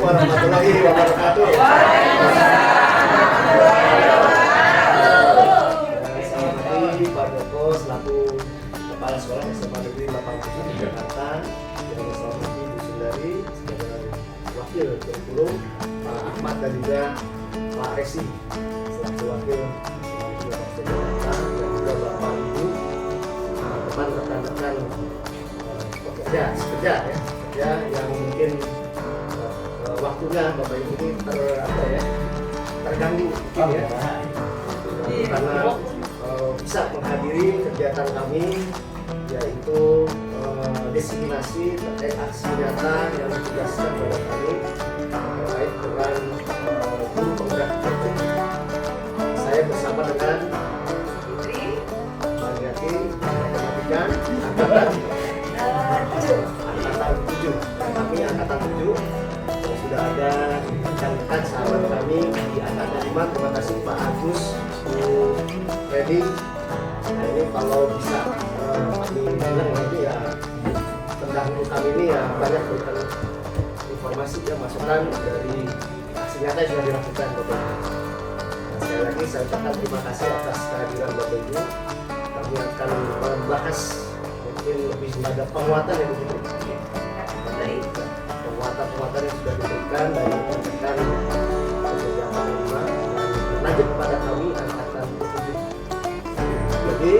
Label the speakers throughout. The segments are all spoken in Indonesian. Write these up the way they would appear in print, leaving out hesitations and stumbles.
Speaker 1: warahmatullahi wabarakatuh. Selamat pagi Pak Joko selaku Kepala Sekolah SMA Negeri 87 di Jakarta, yang saya hormati Bu Sundari sebagai Wakil Kurikulum, Pak Ahmad dan juga Pak Resi selaku Wakil Jakarta, dan juga Bapak Ibu, teman rekan-rekan pekerja yang mungkin waktunya Bapak Ibu ini terganggu mungkin ya, karena bisa menghadiri kegiatan kami, yaitu desiminasi terkait aksi nyata yang ditugaskan kepada kami terkait dengan guru penggerak kerja. Saya bersama dengan Putri, Mariati, Matematika, Angkatan 7. Kami Angkatan 7 yang sudah ada rekan-rekan sahabat kami di Angkatan 5. Terima kasih Pak Agus, Bu Freddy. Nah, ini kalau bisa kami bilang nanti ya, pendahulu kami ini ya banyak berikan informasi ya, masukan dari aksi nyata yang sudah dilakukan Bapak Ibu. Nah, sekali lagi saya ucapkan terima kasih atas kehadiran Bapak Ibu. Kami akan membahas mungkin lebih pada penguatan yang diberikan, penguatan yang sudah diberikan dari rekan-rekan beberapa lima dan lanjut kepada kami Angkatan 7. Jadi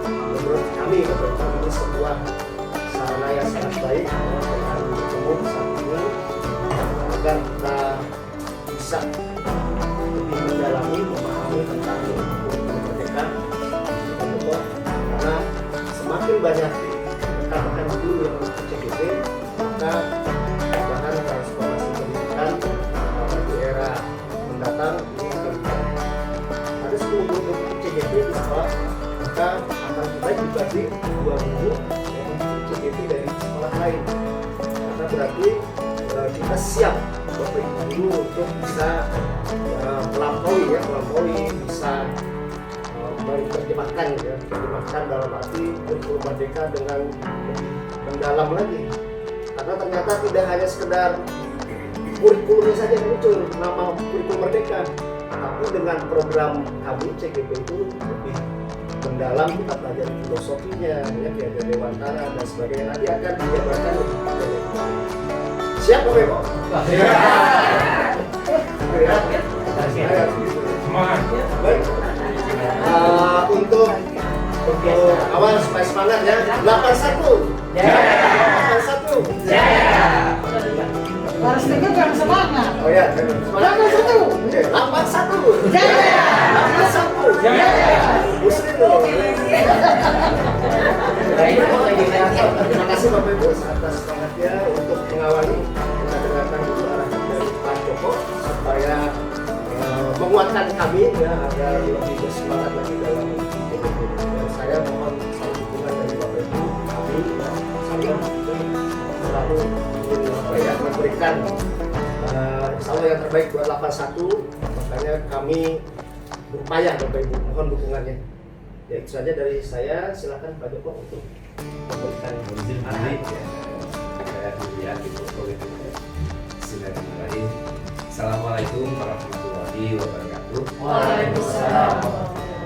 Speaker 1: menurut kami Bapak Ibu, ini sebuah sarana yang sangat baik dengan umum saat ini agar kita bisa lebih mendalami memahami tentang merdeka, karena semakin banyak rekan-rekan guru yang mengikuti CGP, maka perubahan transformasi pendidikan di era mendatang ini akan ada 10 guru CGP di sekolah, maka akan baik dibagi 2 guru yang mengikuti CGP dari sekolah lain, karena berarti kita siap Bapak Ibu guru untuk bisa melampaui bisa menerjemahkan dalam arti kurikulum merdeka dengan lebih mendalam lagi, karena ternyata tidak hanya sekedar kurikulumnya saja yang muncul nama kurikulum merdeka, tapi dengan program kami CGP itu lebih mendalam, kita pelajari filosofinya ya, kayak ada Dewantara dan sebagainya, nanti akan dijabarkan lebih banyak. Siap Bapak Ibu?
Speaker 2: Semangat.
Speaker 1: Baik. Untuk awal supaya semangat ya, 81
Speaker 3: Harus dengar jangan semangat.
Speaker 1: Oh ya, semangat 81 Muslim dong. Terima kasih Bapak Ibu atas semangatnya untuk mengawali. Kita dengarkan dulu arahan dari Pak Joko supaya menguatkan kami ya, agar lebih bersemangat lagi dalam hidup. Saya mohon dukungan dari Bapak Ibu, kami saya selalu memberikan insya Allah yang terbaik buat 81, makanya kami berupaya Bapak Ibu, mohon dukungannya. Ya itu saja dari saya, silakan Pak Joko untuk memberikan arahan.
Speaker 2: Saya dilihat di foto itu. Bismillahirrahmanirrahim. Assalamualaikum warahmatullahi wabarakatuh.
Speaker 3: Waalaikumsalam.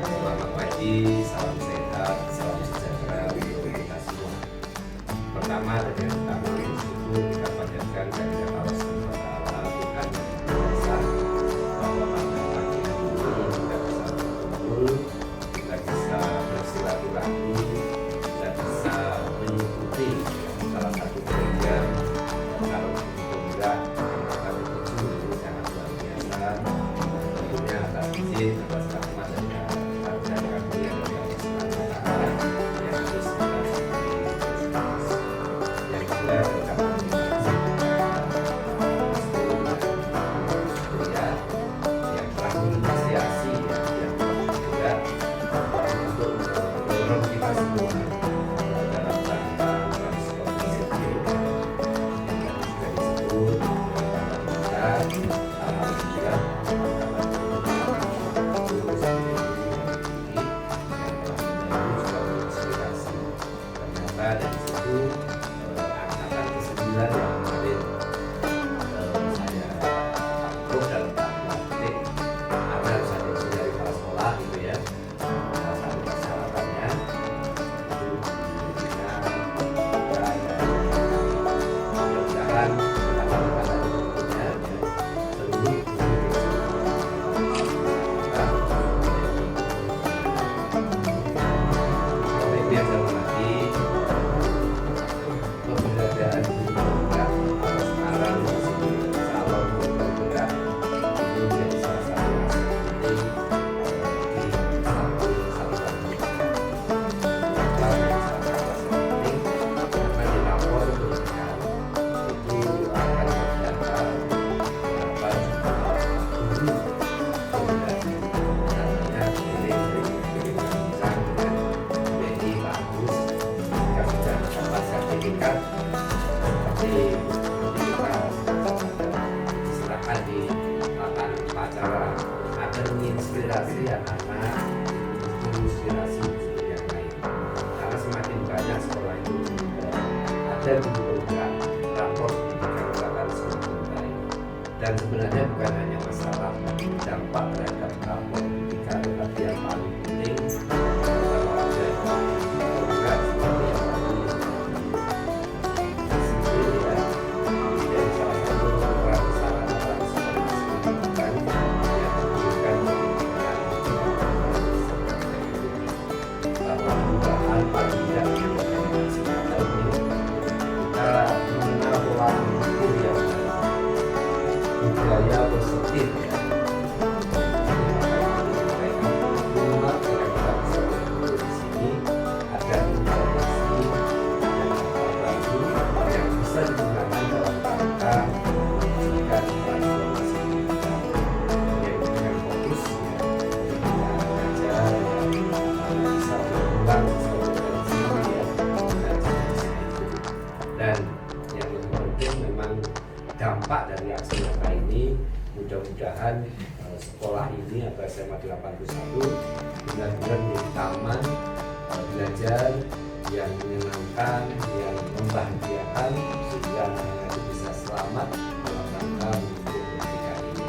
Speaker 2: Selamat pagi, salam sehat, salam sejahtera untuk kita semua. Pertama dan yang utama itu kita panjatkan kehadirat Allah SWT, Tuhan yang Maha Esa, bahwa pada pagi hari ini kita bisa berkumpul, kita bisa bersilaturahmi, kita bisa mengikuti salah satu program kalau pemuda Angkatan 7 ini sangat luar biasa. Tentunya atas izin, atas rahmat dan kami yang dari Allah SWT yang terus kita yang juga rekaman yang telah menginisiasi yang juga untuk mendorong kita semua dalam rangka transformasi pendidikan yang tadi sudah disebut dalam kita alhamdulillah dari situ angkatan ke-9 yang kemarin saya menyiapkan makanan-makanan tentunya ya, seluruh ini yang saya hormati pembelajaran juga atas arahan di sini calon bergerak itu menjadi salah satu aspek penting di satu satuan pendidikan. Kenapa menjadi salah satu aspek penting? Karena di lapor pendidikan itu akan terdata berapa jumlah guru pembelajaran. Artinya boleh sering berbincang dengan BI bagus jika sudah dapat sertifikat seperti kita diserahkan di lapangan upacara agar menginspirasi anak-anak, menginspirasi guru yang lain. Karena semakin banyak sekolah itu ada guru penggerak, rapor pendidikan akan semakin baik. Dan sebenarnya bukan hanya masalah dampak terhadap rapor pendidikan, tetapi yang paling penting kalau ada penggerak seperti yang tadi disiplin ya, menjadi salah satu peran sarana transformasi pendidikan yang memberikan pendidikan bahwa perubahan paling tidak pendidikan yang sekarang ini kita mengenal pola pikir yang budaya positif ya. Dan yang lebih penting memang dampak dari aksi nyata ini mudah-mudahan sekolah ini atau SMA 81 benar-benar menjadi taman belajar yang menyenangkan, yang membahagiakan sehingga anak-anak itu bisa selamat dalam rangka menuju pendidikan ini.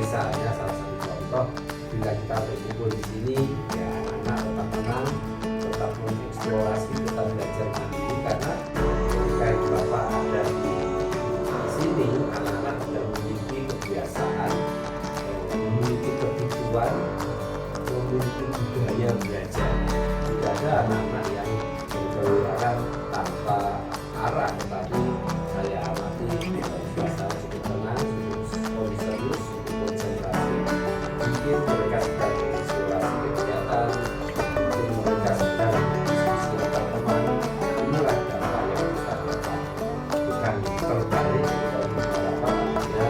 Speaker 2: Misalnya salah satu contoh, bila kita berkumpul di sini, ya anak-anak tetap tenang, tetap mengeksplorasi, tetap belajar mandiri karena ketika itu Bapak ada di sini, anak-anak sudah memiliki kebiasaan, memiliki kebutuhan, memiliki budaya belajar. Tidak ada anak-anak yang berkeliaran tanpa arah, tetapi saya amati biasa cukup tenang, cukup serius, cukup konsentrasi. Mungkin mereka sedang mengeksplorasi kegiatan, mungkin mereka sedang diskusi antar teman. Inilah dampak yang kita dapat. Bukan terbalik ketika beberapa artinya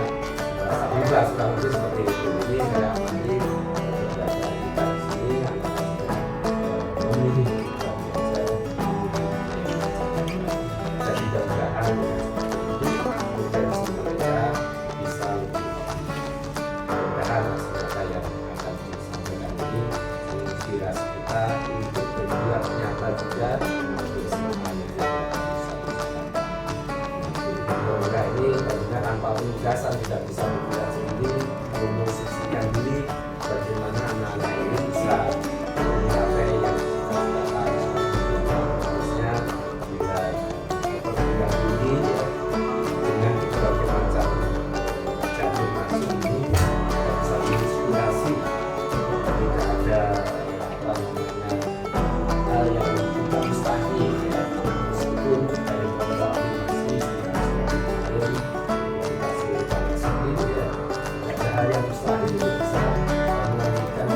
Speaker 2: merasa bebas, kurang lebih seperti itu. Ini saya amati beberapa kita di sini anak-anak sudah memilih untuk belajar, dan mudah-mudahan seperti itu potensi mereka bisa lebih mudah-mudahan hasil yang akan disampaikan ini menginspirasi kita untuk berbuat nyata juga bersama dengan semoga ini tentunya tanpa penugasan tidak bisa bergerak sendiri, memposisikan diri bagaimana anak-anak ini bisa mencapai yang cita-citakan harusnya bila perguruan tinggi ya, dengan berbagai macam jalur masuk ini bisa menginspirasi, tidak ada apa namanya hal yang tidak mustahil ya, meskipun dari beberapa masih ada hal yang mustahil itu bisa melanjutkan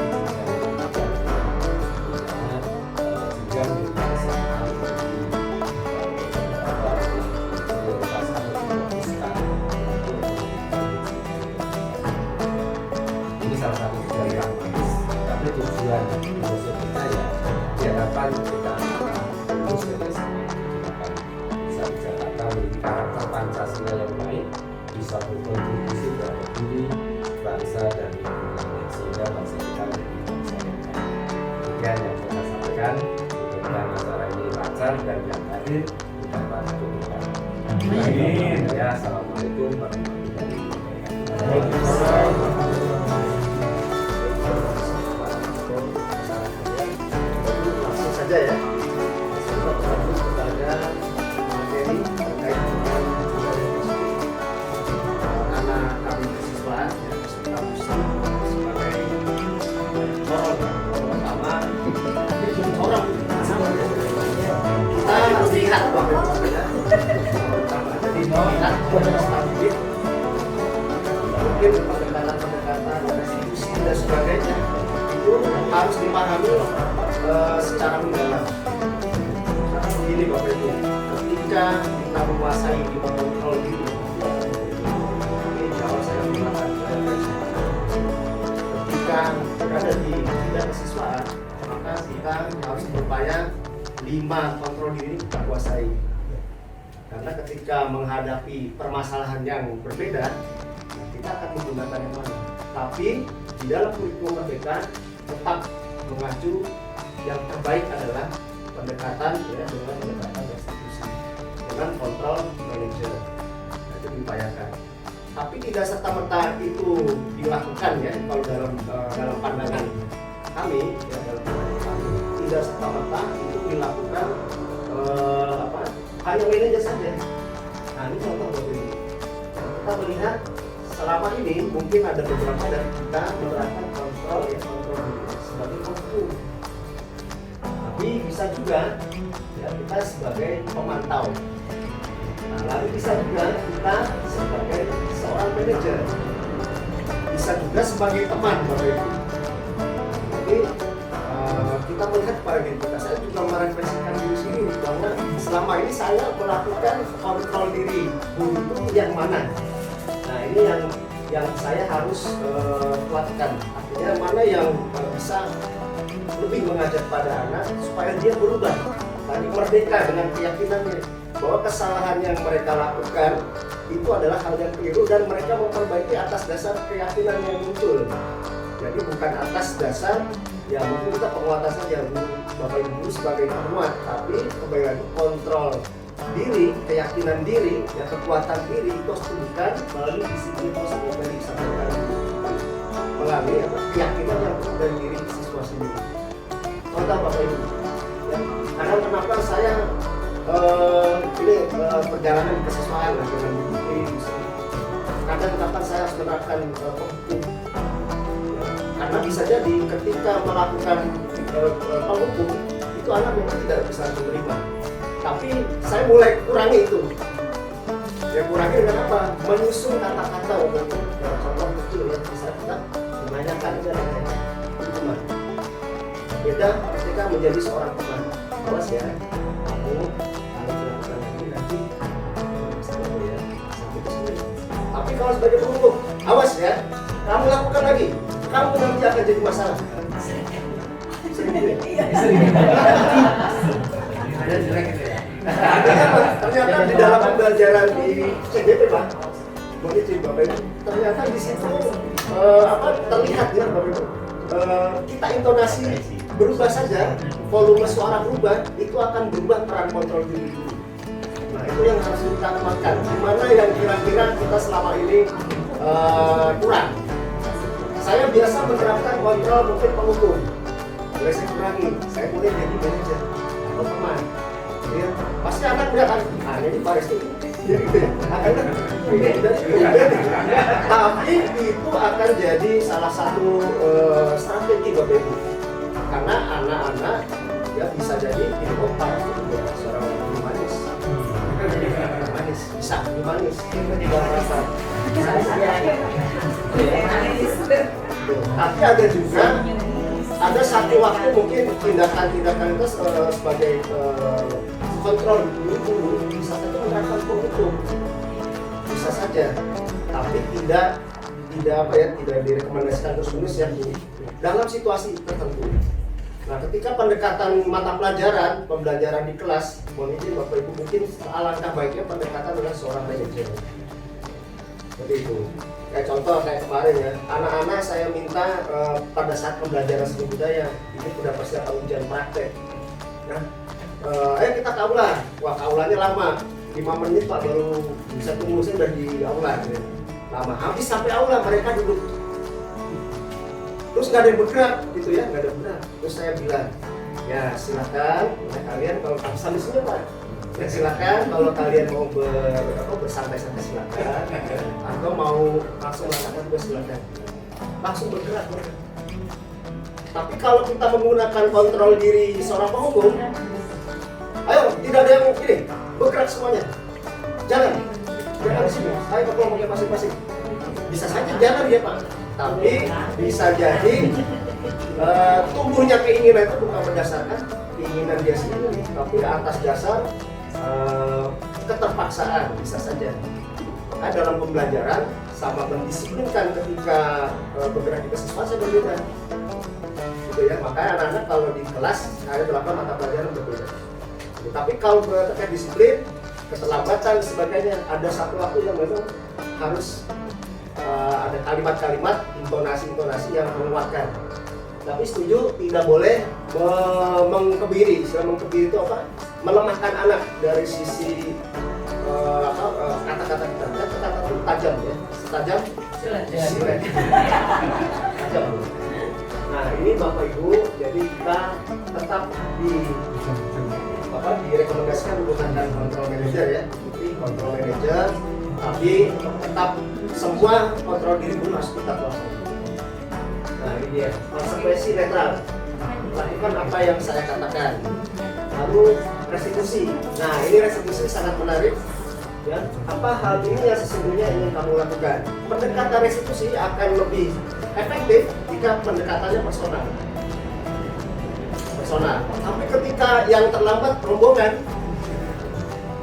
Speaker 2: jenjang pendidikan ini salah satu dari yang manis, tapi tujuan maksud kita ya diharapkan kita lulus dari SMA diharapkan bisa di Jakarta memiliki karakter Pancasila yang baik, bisa berkontribusi terhadap diri, bangsa dan lingkungan sehingga bangsa kita menjadi bangsa yang baik. Demikian yang saya sampaikan. Mudah-mudahan acara ini lancar dan yang hadir mendapat keberkahan. Amin. Ya, assalamualaikum warahmatullahi wabarakatuh.
Speaker 1: Langsung saja ya. Langsung kepada materi terkait dengan budaya stabilis, mungkin pendekatan restitusi dan sebagainya itu harus dipahami secara mendalam. Karena begini Bapak Ibu, ketika kita menguasai di kontrol diri, ini jawab saya mengatakan ketika berada di bidang kesiswaan, maka kita harus berupaya 5 kontrol diri kita kuasai. Karena ketika menghadapi permasalahan yang berbeda, kita akan menggunakan yang mana. Tapi di dalam kurikulum merdeka tetap mengacu yang terbaik adalah pendekatan ya, dengan pendekatan restitusi dengan kontrol manager. Nah, itu diupayakan. Tapi tidak serta-merta itu dilakukan ya, kalau dalam pandangan kami ya, dalam pandangan kami tidak serta-merta itu dilakukan hanya manajer saja. Nah ini contoh Bapak Ibu. Kita melihat selama ini mungkin ada beberapa dari kita menerapkan kontrol ya, kontrol sebagai penghukum. Tapi bisa juga ya, kita sebagai pemantau. Nah, lalu bisa juga kita sebagai seorang manajer. Bisa juga sebagai teman Bapak Ibu. Jadi kita melihat pada diri kita, saya juga merefleksikan diri sendiri bahwa selama ini saya melakukan kontrol diri itu yang mana. Nah ini yang saya harus kuatkan. Artinya mana yang bisa lebih mengajak pada anak supaya dia berubah. Tadi merdeka dengan keyakinannya bahwa kesalahan yang mereka lakukan itu adalah hal yang keliru dan mereka memperbaiki atas dasar keyakinan yang muncul. Jadi bukan atas dasar ya mungkin kita penguatan saja Bapak Ibu sebagai penguat, tapi kembali lagi kontrol diri, keyakinan diri, ya kekuatan diri itu harus ditunjukkan melalui disiplin positif yang disampaikan melalui keyakinan yang dari diri siswa sendiri. Contoh Bapak Ibu, ya, karena kenapa saya ini perjalanan kesiswaan dengan ini, kadang-kadang saya harus menerapkan hukum. Karena bisa jadi ketika melakukan penghukum itu anak memang tidak bisa menerima. Tapi saya mulai kurangi itu. Ya kurangi dengan apa? Menyusun kata-kata untuk contoh kecil ya bisa kita menanyakan teman. Beda ketika menjadi seorang teman. Awas ya, kamu kalau melakukan ini nanti ya sampai ke sini. Tapi kalau sebagai penghukum, awas ya, kamu lakukan lagi. Kamu nanti akan jadi masalah. Ternyata di dalam pembelajaran di CDP Pak, begitu Bapak Ibu. Ternyata di situ terlihat ya Bapak Ibu. Kita intonasi berubah saja, volume suara berubah, itu akan berubah peran kontrol diri. Nah itu yang harus kita kembangkan. Gimana yang kira-kira kita selama ini kurang. Saya biasa menerapkan kontrol mungkin penghukum. Boleh saya kurangi, saya boleh jadi manajer atau teman. Ya, pasti anak bilang kan, ini Pak Restu. Tapi itu akan jadi salah satu strategi Bapak Ibu. Karena anak-anak ya bisa jadi Pak Restu seorang humanis. Humanis, bisa humanis. Tidak merasa. Tapi ada juga ada satu waktu mungkin tindakan-tindakan itu sebagai kontrol dulu bisa saja menerapkan penghukum bisa saja, tapi tidak direkomendasikan terus-menerus ya dalam situasi tertentu. Nah ketika pendekatan mata pelajaran pembelajaran di kelas, mohon izin Bapak Ibu mungkin alangkah baiknya pendekatan dengan seorang manajer. Seperti itu. Kayak contoh kayak kemarin ya, anak-anak saya minta pada saat pembelajaran seni budaya ini sudah persiapan ujian praktek. Nah, ayo kita kaulah. Wah kaulanya lama, 5 menit Pak baru bisa tunggu saya udah di aula. Ya. Lama, habis sampai aula mereka duduk. Terus nggak ada yang bergerak gitu ya, nggak ada yang bergerak. Terus saya bilang, ya silakan, ya, kalian kalau sambil senyum Pak. Ya silakan kalau kalian mau bersantai-santai silakan, atau mau langsung melakukan juga silakan. Langsung bergerak mereka. Tapi kalau kita menggunakan kontrol diri seorang penghukum, ayo tidak ada yang ini bergerak semuanya. Jangan di sini, ayo ke kelompoknya masing-masing. Bisa saja jangan dia Pak, tapi bisa jadi tumbuhnya keinginan itu bukan berdasarkan keinginan dia sendiri, tapi atas dasar keterpaksaan bisa saja. Maka dalam pembelajaran sama mendisiplinkan ketika bergerak di kesesuaian berbeda. Gitu ya, makanya anak-anak kalau di kelas ada 8 mata pelajaran berbeda. Tapi kalau terkait disiplin, keterlambatan sebagainya, ada satu waktu yang memang harus ada kalimat-kalimat, intonasi-intonasi yang menguatkan. Tapi setuju tidak boleh mengkebiri. Istilah mengkebiri itu apa? Melemahkan anak dari sisi kata-kata kita. Kata-kata itu tajam ya, tajam. Silet. Tajam. Nah ini Bapak Ibu, jadi kita tetap direkomendasikan menggunakan kontrol manager ya, kontrol manager, tapi tetap semua kontrol diri pun harus kita kuasai. Nah ini dia, konsekuensi netral, lakukan apa yang saya katakan. Lalu restitusi, nah ini restitusi sangat menarik ya. Apa hal ini yang sesungguhnya ingin kamu lakukan? Pendekatan restitusi akan lebih efektif jika pendekatannya personal. Tapi ketika yang terlambat rombongan,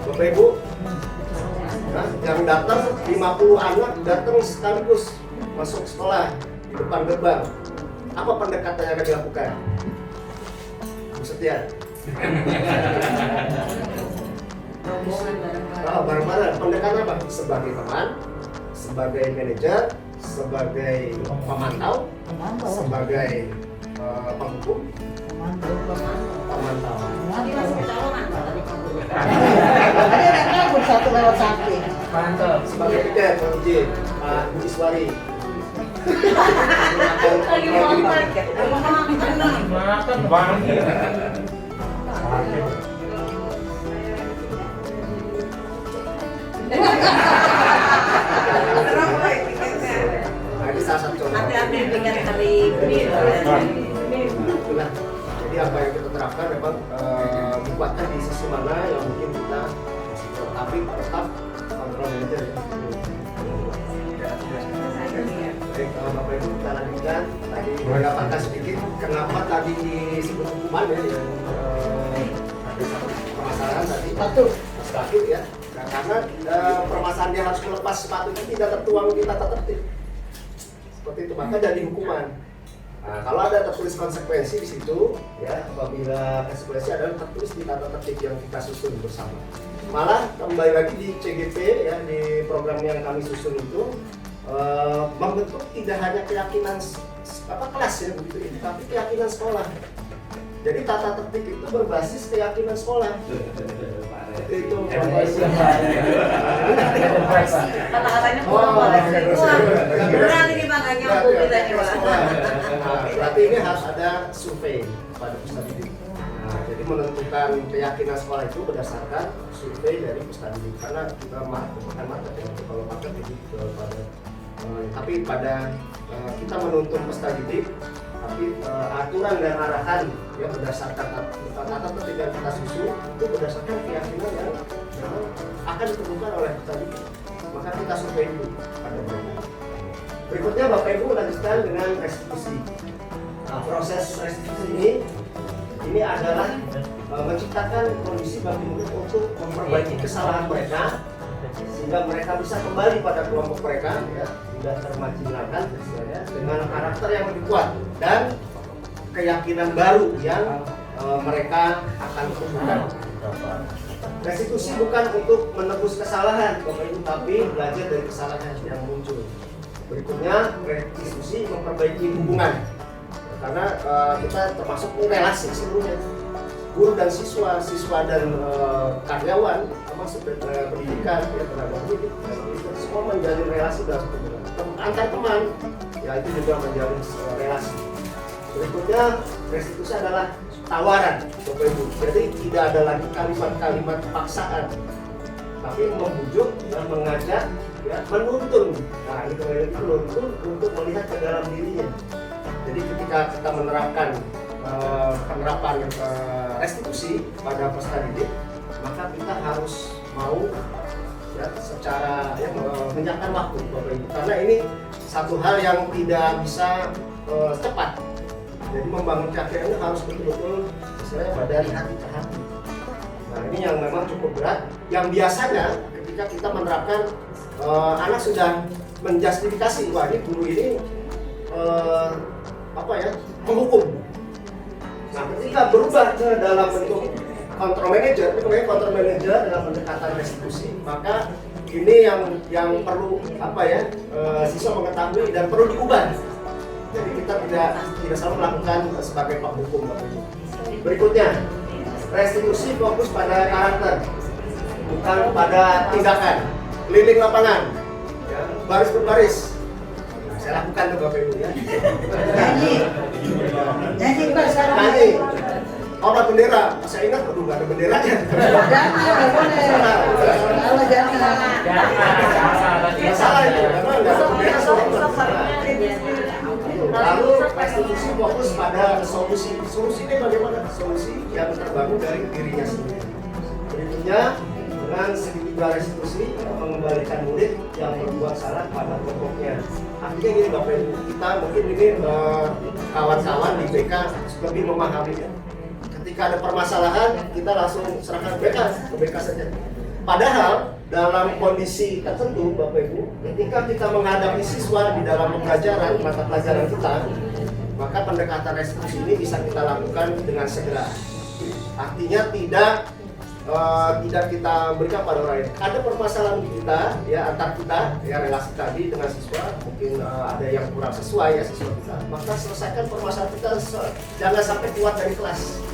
Speaker 1: Bapak Ibu, nah, yang datang 50 anak datang sekaligus masuk sekolah di depan gerbang, apa pendekatan yang akan dilakukan? Bu Setia. Bareng-bareng. Pendekatan apa? Sebagai teman, sebagai manajer, sebagai pemantau, sebagai penghukum. Pemantau.
Speaker 3: Satu lewat satu.
Speaker 2: Mantap.
Speaker 1: Sebagai piket, Pak Ujin, Pak Budi Suwari.
Speaker 2: Makan banget.
Speaker 1: Nah, ini salah satu contoh.
Speaker 4: Hati-hati dengan hari ini.
Speaker 1: Itulah. Jadi apa yang kita terapkan memang dikuatkan di sisi mana yang mungkin kita masih kurang, tapi tetap kontrol manager ya. Baik, Bapak Ibu kita lanjutkan. Tadi mendapatkan sedikit kenapa tadi disebut hukuman ya yang ada satu permasalahan tadi. Sepatu ya. Nah, karena permasalahan dia harus melepas sepatunya tidak tertuang di tata tertib. Seperti itu maka jadi hukuman. Nah, kalau ada tertulis konsekuensi di situ, ya apabila konsekuensi adalah tertulis di tata tertib yang kita susun bersama. Malah kembali lagi di CGP ya, di program yang kami susun itu membentuk tidak hanya keyakinan kelas ya begitu ini, tapi keyakinan sekolah. Jadi tata tertib itu berbasis keyakinan sekolah. Itu
Speaker 4: Kata-katanya kurang banget. Berat ini Bang, gak nyambung kita nih Bang.
Speaker 1: Berarti ini harus ada survei pada peserta didik. Nah, jadi menentukan keyakinan sekolah itu berdasarkan survei dari peserta didik. Karena kita bukan market ya, kalau market itu tapi pada kita menuntun peserta didik, tapi aturan dan arahan yang berdasarkan tata tertib yang kita susun itu berdasarkan keyakinan yang akan ditentukan oleh peserta didik. Maka kita survei dulu pada mereka. Berikutnya Bapak Ibu lanjutkan dengan restitusi. Nah, proses restitusi ini adalah menciptakan kondisi bagi murid untuk memperbaiki kesalahan mereka sehingga mereka bisa kembali pada kelompok mereka ya, tidak termarginalkan dengan karakter yang lebih kuat dan keyakinan baru yang mereka akan tumbuhkan. Restitusi bukan untuk menebus kesalahan Bapak Ibu, tapi belajar dari kesalahan yang muncul. Berikutnya restitusi memperbaiki hubungan, karena kita termasuk relasi seluruhnya, guru dan siswa, siswa dan karyawan, termasuk pendidikan, ya, tenaga pendidik, semua menjalin relasi dalam hubungan. Antar teman, ya itu juga menjalin relasi. Berikutnya restitusi adalah tawaran, Bapak Ibu. Jadi tidak ada lagi kalimat-kalimat paksaan, tapi membujuk dan mengajak, ya, menuntun. Nah ini kembali lagi menuntun untuk melihat ke dalam dirinya. Jadi ketika kita menerapkan penerapan restitusi pada peserta didik, maka kita harus mau ya secara menginjakkan waktu Bapak Ibu, karena ini satu hal yang tidak bisa cepat. Jadi membangun keyakinan itu harus betul-betul istilahnya dari hati ke hati. Nah ini yang memang cukup berat, yang biasanya ketika kita menerapkan anak sudah menjustifikasi, wah ini guru ini menghukum. Nah ketika berubah ke dalam bentuk kontrol manager, ini namanya kontrol manager dalam pendekatan restitusi, maka ini yang perlu siswa mengetahui dan perlu diubah. Jadi kita tidak selalu melakukan sebagai penghukum. Berikutnya, restitusi fokus pada karakter, bukan pada tindakan. Keliling lapangan, ya, baris berbaris. Nah, saya lakukan tuh Bapak Ibu ya.
Speaker 3: Nyanyi Pak sekarang.
Speaker 1: Nyanyi. Hormat bendera, saya ingat nggak ada benderanya.
Speaker 3: Jangan, boleh. Kalau jangan.
Speaker 1: Nggak salah itu, karena nggak ada bendera Lalu restitusi fokus pada solusi. Solusi ini bagaimana? Solusi yang terbangun dari dirinya sendiri. Berikutnya, dengan segitiga restitusi mengembalikan murid yang berbuat salah pada pokoknya. Artinya gini Bapak Ibu, kita mungkin ini kawan-kawan di BK lebih memahami ya. Ketika ada permasalahan, kita langsung serahkan ke BK saja. Padahal dalam kondisi tertentu Bapak Ibu, ketika kita menghadapi siswa di dalam pembelajaran mata pelajaran kita, maka pendekatan restitusi ini bisa kita lakukan dengan segera. Artinya tidak kita berikan pada orang lain. Ada permasalahan kita ya antar kita ya relasi tadi dengan siswa, mungkin ada yang kurang sesuai ya siswa kita, maka selesaikan permasalahan kita, jangan sampai keluar dari kelas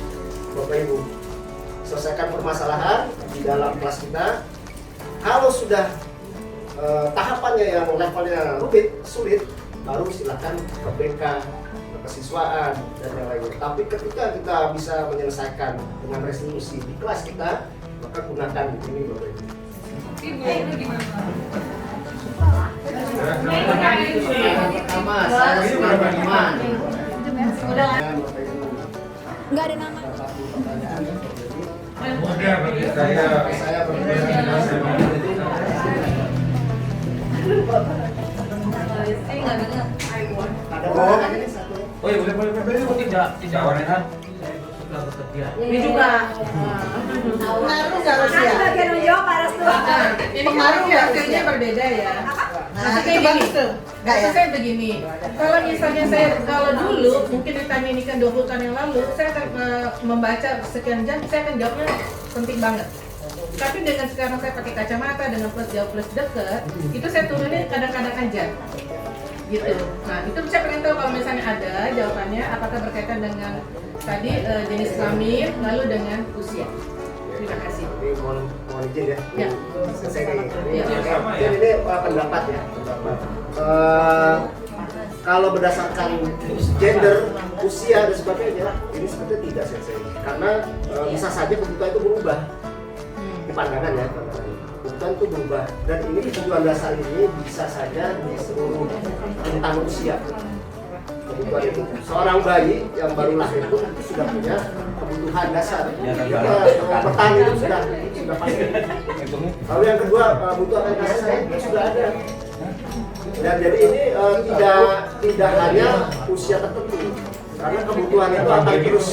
Speaker 1: Bapak Ibu. Selesaikan permasalahan di dalam kelas kita. Kalau sudah tahapannya yang levelnya sulit, baru silakan ke BK, kesiswaan dan yang lainnya. Tapi ketika kita bisa menyelesaikan dengan restitusi di kelas kita, maka gunakan ini Bapak Ibu.
Speaker 3: Ibu itu gimana?
Speaker 1: Pertama, saya sebagai teman.
Speaker 5: Nggak ada nama.
Speaker 2: Mudah bagi saya
Speaker 6: Oh iya boleh tidak warna.
Speaker 3: Ini juga. Pengaruh nggak Rosia?
Speaker 4: Aku bagian menjawab Pak Restu.
Speaker 3: Ini pengaruh nggak hasilnya berbeda ya? Nah, itu bagus tuh. Maksud saya begini, kalau misalnya kalau dulu mungkin ditanya ini kan 20 tahun yang lalu, saya akan membaca sekian jam, saya akan jawabnya penting banget. Tapi dengan sekarang saya pakai kacamata dengan plus jauh plus deket, itu saya turunin kadang-kadang aja. Gitu. Nah, itu saya pengen tahu kalau misalnya ada jawabannya, apakah berkaitan dengan tadi jenis kelamin, lalu dengan usia. Terima kasih.
Speaker 1: Ini mohon izin ya.
Speaker 3: Ya.
Speaker 1: Selesai kayak gini.
Speaker 3: Ya.
Speaker 1: Ini pendapat ya. Kalau berdasarkan gender, usia dan sebagainya, ini sebetulnya tidak selesai. Karena bisa saja kebutuhan itu berubah. Ini pandangan ya. Kebutuhan itu berubah. Dan ini kebutuhan dasar ini bisa saja di seluruh rentang usia. Kebutuhan itu seorang bayi yang baru lahir itu sudah punya kebutuhan dasar. Petani itu sudah pasti. Lalu yang kedua kebutuhan dasar itu sudah ada. Dan jadi ini tidak hanya usia tertentu, karena kebutuhan itu akan terus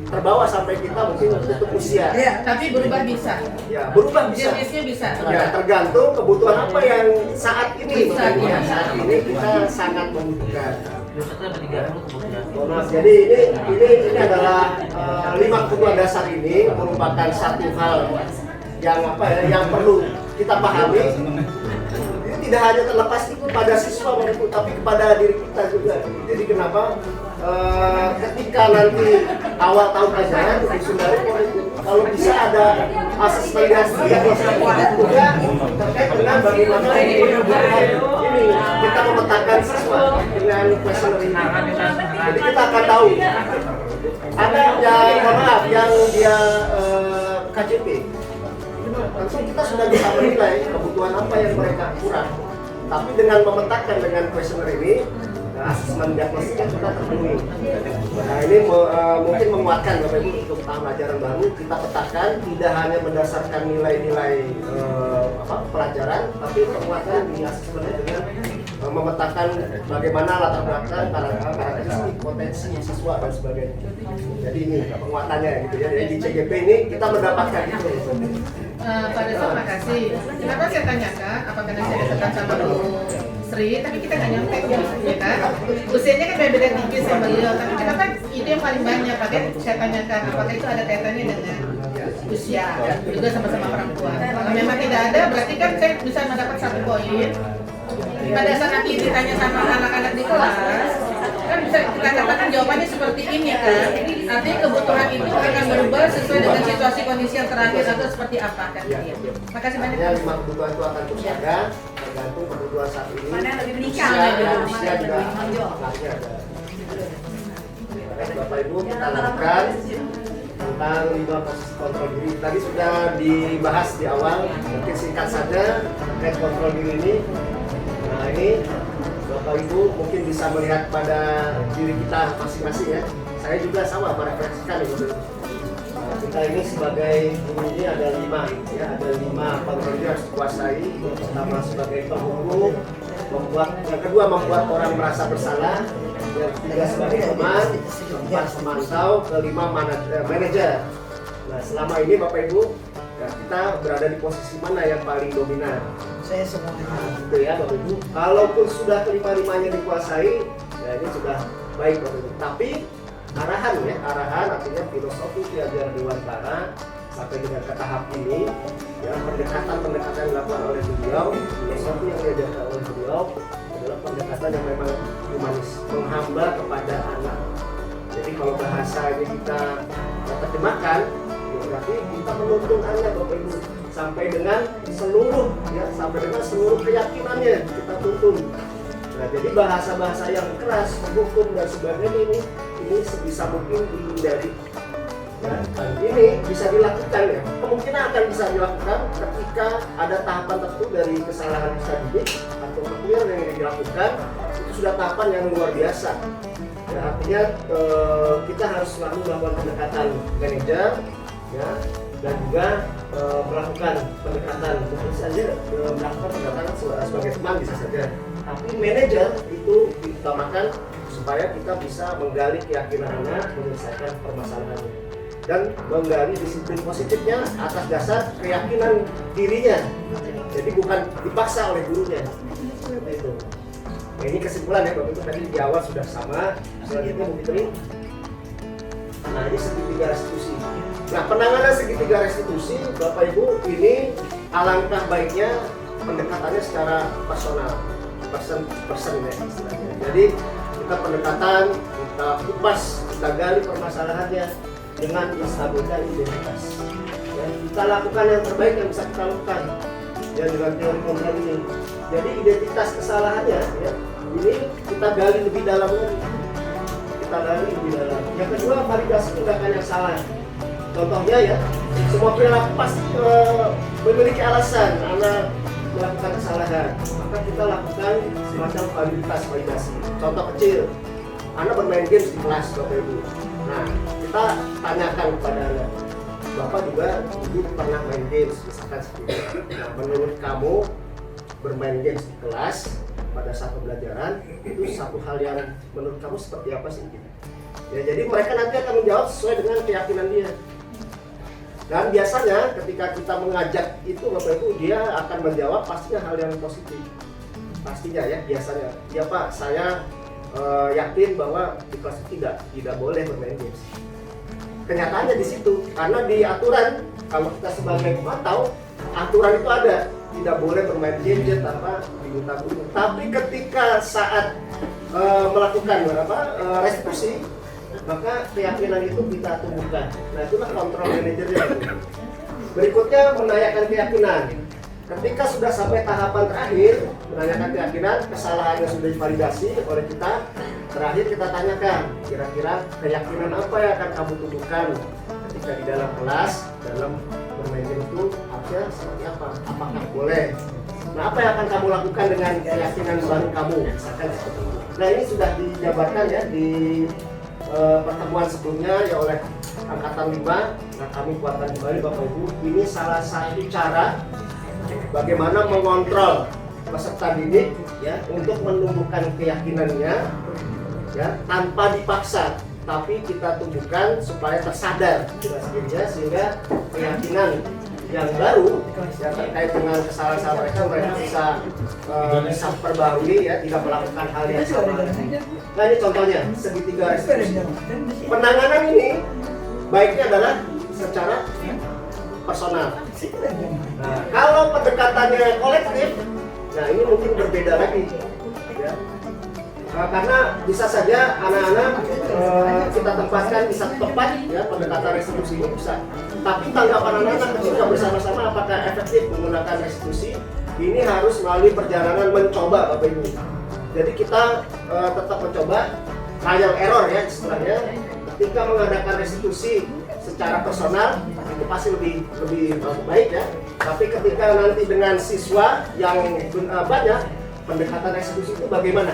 Speaker 1: terbawa sampai kita mungkin tutup usia.
Speaker 3: Ya, tapi berubah bisa.
Speaker 1: Ya, berubah bisa.
Speaker 3: Jenisnya bisa.
Speaker 1: Ya, tergantung kebutuhan apa yang saat ini.
Speaker 3: Saat ini.
Speaker 1: Saat ini kita sangat membutuhkan. Jadi ini adalah 5 kebutuhan dasar ini merupakan satu hal yang perlu kita pahami. Ini tidak hanya terlepas itu pada siswa tapi kepada diri kita juga. Jadi kenapa ketika nanti awal tahun ajaran di Sundari kalau bisa ada asesmen juga terkait dengan bagaimana ini kita memetakan siswa dengan questionnaire ini. Jadi kita akan tahu ada yang dia KJP. Langsung kita sudah bisa menilai kebutuhan apa yang mereka kurang. Tapi dengan memetakan dengan questionnaire ini, asesmen diagnostiknya sudah terpenuhi. Nah ini mungkin menguatkan Bapak Ibu untuk tahun ajaran baru kita petakan tidak hanya berdasarkan nilai-nilai pelajaran, tapi penguatan di asesmennya dengan memetakan bagaimana latar belakang, karakteristik, potensi siswa dan sebagainya. Jadi ini penguatannya gitu ya. Jadi di CGP ini kita mendapatkan itu.
Speaker 3: Pak Deso, makasih. Kenapa saya tanyakan? Apakah nanti saya datang sama Bu Sri? Tapi kita nggak nyontek ya kan? Usianya kan beda tinggi sama beliau. Tapi kenapa itu yang paling banyak? Pakai saya tanyakan apakah itu ada kaitannya dengan usia juga sama-sama perempuan. Kalau memang tidak ada, berarti kan saya bisa mendapat 1 poin. Pada saat nanti ditanya sama anak-anak di kelas, kan bisa kita katakan jawabannya seperti ini kan. Artinya kebutuhan itu akan berubah sesuai dengan situasi kondisi yang terakhir atau seperti apa kan. Makasih banyak.
Speaker 1: Artinya 5 kebutuhan itu akan terus ada, tergantung kebutuhan saat ini.
Speaker 4: Mana yang lebih meningkat?
Speaker 1: Usia juga anaknya ada. Bapak Ibu, kita lakukan tentang 5 posisi kontrol diri. Tadi sudah dibahas di awal, mungkin singkat saja terkait kontrol diri ini. Nah ini Bapak Ibu mungkin bisa melihat pada diri kita masing-masing ya. Saya juga sama merefleksikan itu. Kita ini sebagai guru ini ada 5 ya, ada 5 kontrol diri harus dikuasai. Pertama sebagai penghukum, yang kedua membuat orang merasa bersalah, yang ketiga sebagai teman, keempat pemantau, kelima manajer. Nah selama ini Bapak Ibu ya, kita berada di posisi mana yang paling dominan?
Speaker 7: Saya semua.
Speaker 1: Nah, gitu ya Bapak Ibu. Kalaupun sudah kelima-limanya dikuasai, ya ini sudah baik Bapak Ibu. Tapi arahan artinya filosofi Ki-Hajar Dewantara sampai dengan ke tahap ini, ya pendekatan yang dilakukan oleh beliau, filosofi yang diajarkan oleh beliau adalah pendekatan yang memang humanis, menghamba kepada anak. Jadi kalau bahasa ini kita terjemahkan, ya berarti kita menuntun anak Bapak Ibu sampai dengan seluruh keyakinannya kita tuntun. Nah jadi bahasa-bahasa yang keras, hukum dan sebagainya ini sebisa mungkin dihindari. Ya, dan ini bisa dilakukan ya, kemungkinan akan bisa dilakukan ketika ada tahapan tertentu dari kesalahan bisa didik atau kekeliruan yang dilakukan, itu sudah tahapan yang luar biasa. Ya, artinya kita harus selalu melakukan pendekatan manajer, ya, dan juga melakukan pendekatan mungkin saja melakukan pendekatan sebagai teman bisa saja. Tapi manajer itu diutamakan supaya kita bisa menggali keyakinan anak, menyelesaikan permasalahannya, dan menggali disiplin positifnya atas dasar keyakinan dirinya. Jadi bukan dipaksa oleh gurunya. Seperti itu. Nah, ini kesimpulan ya Bapak Ibu, tadi di awal sudah sama. Selanjutnya Bu Fitri. Nah ini segitiga restitusi. Nah penanganan segitiga restitusi Bapak Ibu ini alangkah baiknya pendekatannya secara personal, person ya istilahnya. Jadi kita pendekatan, kita kupas, kita gali permasalahannya dengan menstabilkan identitas. Ya, kita lakukan yang terbaik yang bisa kita lakukan ya dengan teori kontrol ini. Jadi identitas kesalahannya ya, ini kita gali lebih dalam lagi. Yang kedua, validasi tindakan yang salah. Contohnya ya, semua perilaku pasti memiliki alasan anak melakukan kesalahan, maka kita lakukan semacam validasi. Contoh kecil, anak bermain games di kelas Bapak Ibu. Nah, kita tanyakan kepada anak, Bapak juga dulu pernah main games, misalkan seperti itu. Nah, menurut kamu bermain games di kelas pada saat pembelajaran itu satu hal yang menurut kamu seperti apa sih? Ya, jadi mereka nanti akan menjawab sesuai dengan keyakinan dia. Dan biasanya ketika kita mengajak itu Bapak Ibu, dia akan menjawab pastinya hal yang positif. Pastinya ya, biasanya. Ya Pak, saya yakin bahwa di kelas tidak boleh bermain games. Kenyataannya di situ, karena di aturan kalau kita sebagai pemantau, aturan itu ada, tidak boleh bermain gadget tanpa diminta guru. Tapi ketika saat melakukan restitusi, maka keyakinan itu kita tumbuhkan. Nah itulah kontrol manajernya. Berikutnya menanyakan keyakinan. Ketika sudah sampai tahapan terakhir, menanyakan keyakinan, kesalahannya sudah divalidasi oleh kita. Terakhir kita tanyakan, kira-kira keyakinan apa yang akan kamu tumbuhkan ketika di dalam kelas, dalam bermain game itu harusnya seperti apa? Apakah boleh? Nah apa yang akan kamu lakukan dengan keyakinan baru kamu? Misalkan seperti itu. Nah ini sudah dijabarkan ya di pertemuan sebelumnya ya oleh Angkatan 5. Nah kami kuatkan kembali Bapak Ibu, ini salah satu cara bagaimana mengontrol peserta didik ya untuk menumbuhkan keyakinannya ya tanpa dipaksa, tapi kita tunjukkan supaya tersadar dengan sendirinya, sehingga keyakinan yang baru yang terkait dengan kesalahan mereka bisa perbarui ya, tidak melakukan hal yang sama. Nah ini contohnya segitiga restitusi. Penanganan ini baiknya adalah secara personal. Nah, kalau pendekatannya kolektif, nah ini mungkin berbeda lagi ya. Karena bisa saja anak-anak kita tempatkan bisa tepat ya pendekatan restitusi ini bisa. Tapi tanggapan anak-anak ketika bersama-sama apakah efektif menggunakan restitusi, ini harus melalui perjalanan mencoba Bapak Ibu. Jadi kita tetap mencoba, trial error ya istilahnya. Ketika mengadakan restitusi secara personal itu pasti lebih baik ya. Tapi ketika nanti dengan siswa yang banyak, pendekatan restitusi itu bagaimana?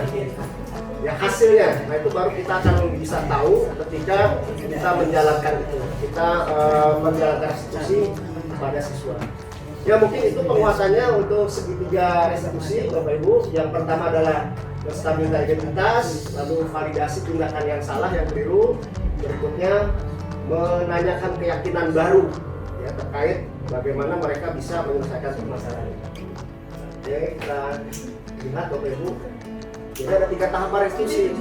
Speaker 1: Ya hasilnya, nah itu baru kita akan bisa tahu ketika kita menjalankan itu, kita menjalankan restitusi kepada siswa. Ya mungkin itu penguasannya untuk segitiga restitusi Bapak Ibu. Yang pertama adalah menstabilkan identitas, lalu validasi tindakan yang salah yang keliru, berikutnya menanyakan keyakinan baru ya terkait bagaimana mereka bisa menyelesaikan permasalahan. Oke, kita lihat Bapak Ibu. Jadi ada 3 tahapan restitusi.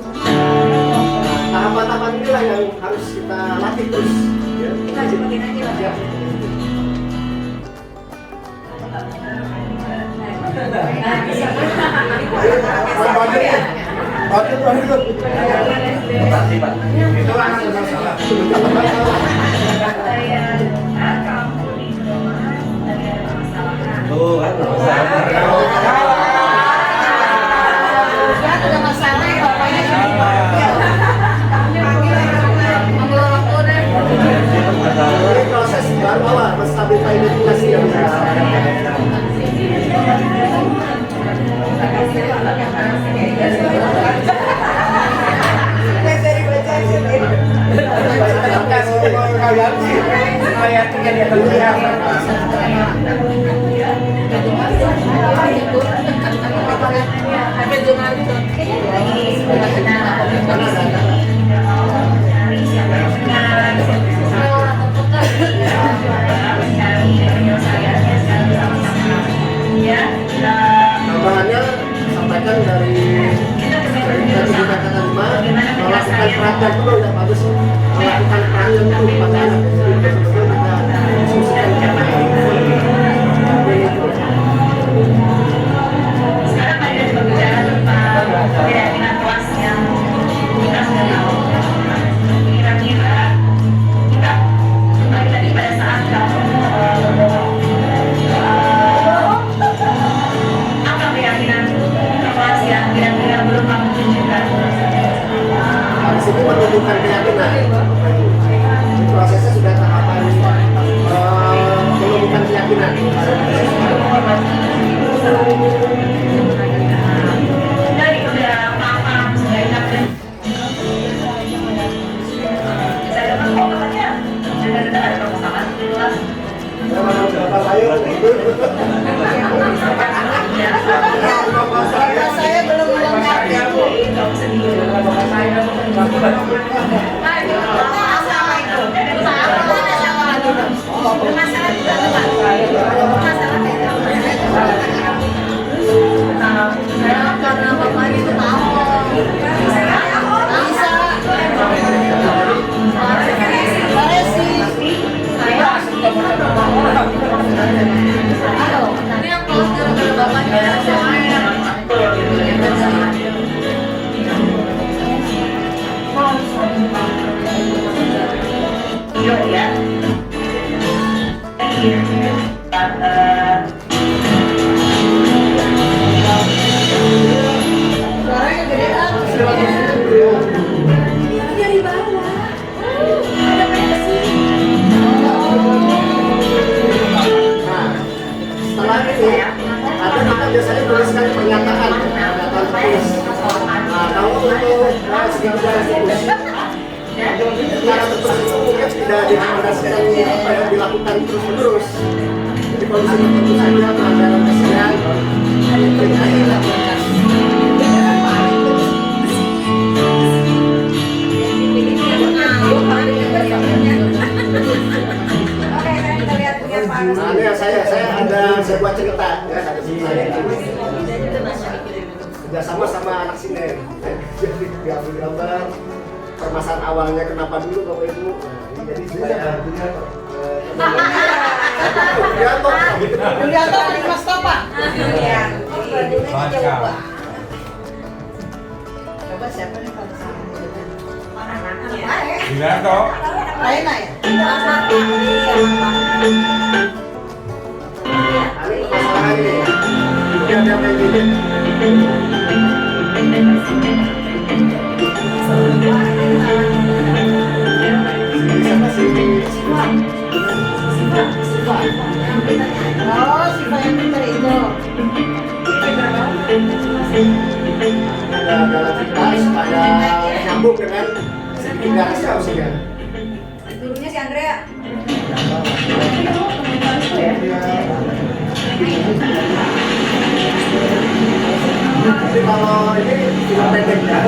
Speaker 1: Tahapan-tahapan inilah yang harus kita latih terus. Ya.
Speaker 4: Kita cobain aja lah.
Speaker 1: Ya.
Speaker 6: Itu anak bermasalah. Tuh kan bermasalah.
Speaker 3: Ada masalah ya bapaknya
Speaker 1: Ini proses baru awal menstabilkan identitas yang tambahannya sampaikan dari kata-kata melakukan perhatian dulu yang bagus, melakukan perhatian dulu pada anak. Jadi betul-betul kita diskusikan
Speaker 7: Sekarang kita coba bicara tentang keyakinan kelas yang kita sudah tahu. Kira-kira kita kembali tadi pada saat kamu apa keyakinan kelas yang kira-kira belum kamu tunjukkan?
Speaker 1: di sini menunjukkan keyakinan. Prosesnya sudah tahapan menunjukkan keyakinan.
Speaker 7: Dari udah paham, sudah ingat dan saya dapat kok katanya ada perpustakaan di kelas.
Speaker 3: saya belum melengkapi.
Speaker 7: Kamu sendiri.
Speaker 3: Masalah karena bapaknya itu tahu. Ini yang kelas gara-gara bapaknya.
Speaker 7: Yuk ya.
Speaker 3: Suaranya gede kan? Dari bawah. Ada pensi.
Speaker 1: Nah, setelah itu ada kita biasanya tuliskan pernyataan tertulis. Nah, kalau untuk segitiga restitusi secara tertulis itu mungkin tidak direkomendasikan apa yang dilakukan terus-menerus. Jadi kalau tentu saja pelanggaran kesehatan terjadi laporan. Nah, ini ya saya ada sebuah cerita ya, ada kerjasama sama anak sini. Jadi diambil gambar permasalahan awalnya kenapa dulu Bapak Ibu. Nah, jadi supaya
Speaker 3: Yulianto paling mas Topa.
Speaker 4: Coba siapa nih kalau sama
Speaker 6: Gila toh.
Speaker 3: Laina ya?
Speaker 1: ini masalah ini. Dia ada yang gini. Siapa sih?
Speaker 3: Oh, Siva yang pintar itu.
Speaker 1: Ada dalam kita supaya nyambung dengan sedikit garis kausinya.
Speaker 4: Gurunya si Andrea.
Speaker 1: Jadi kalau ini cuma pendek ya.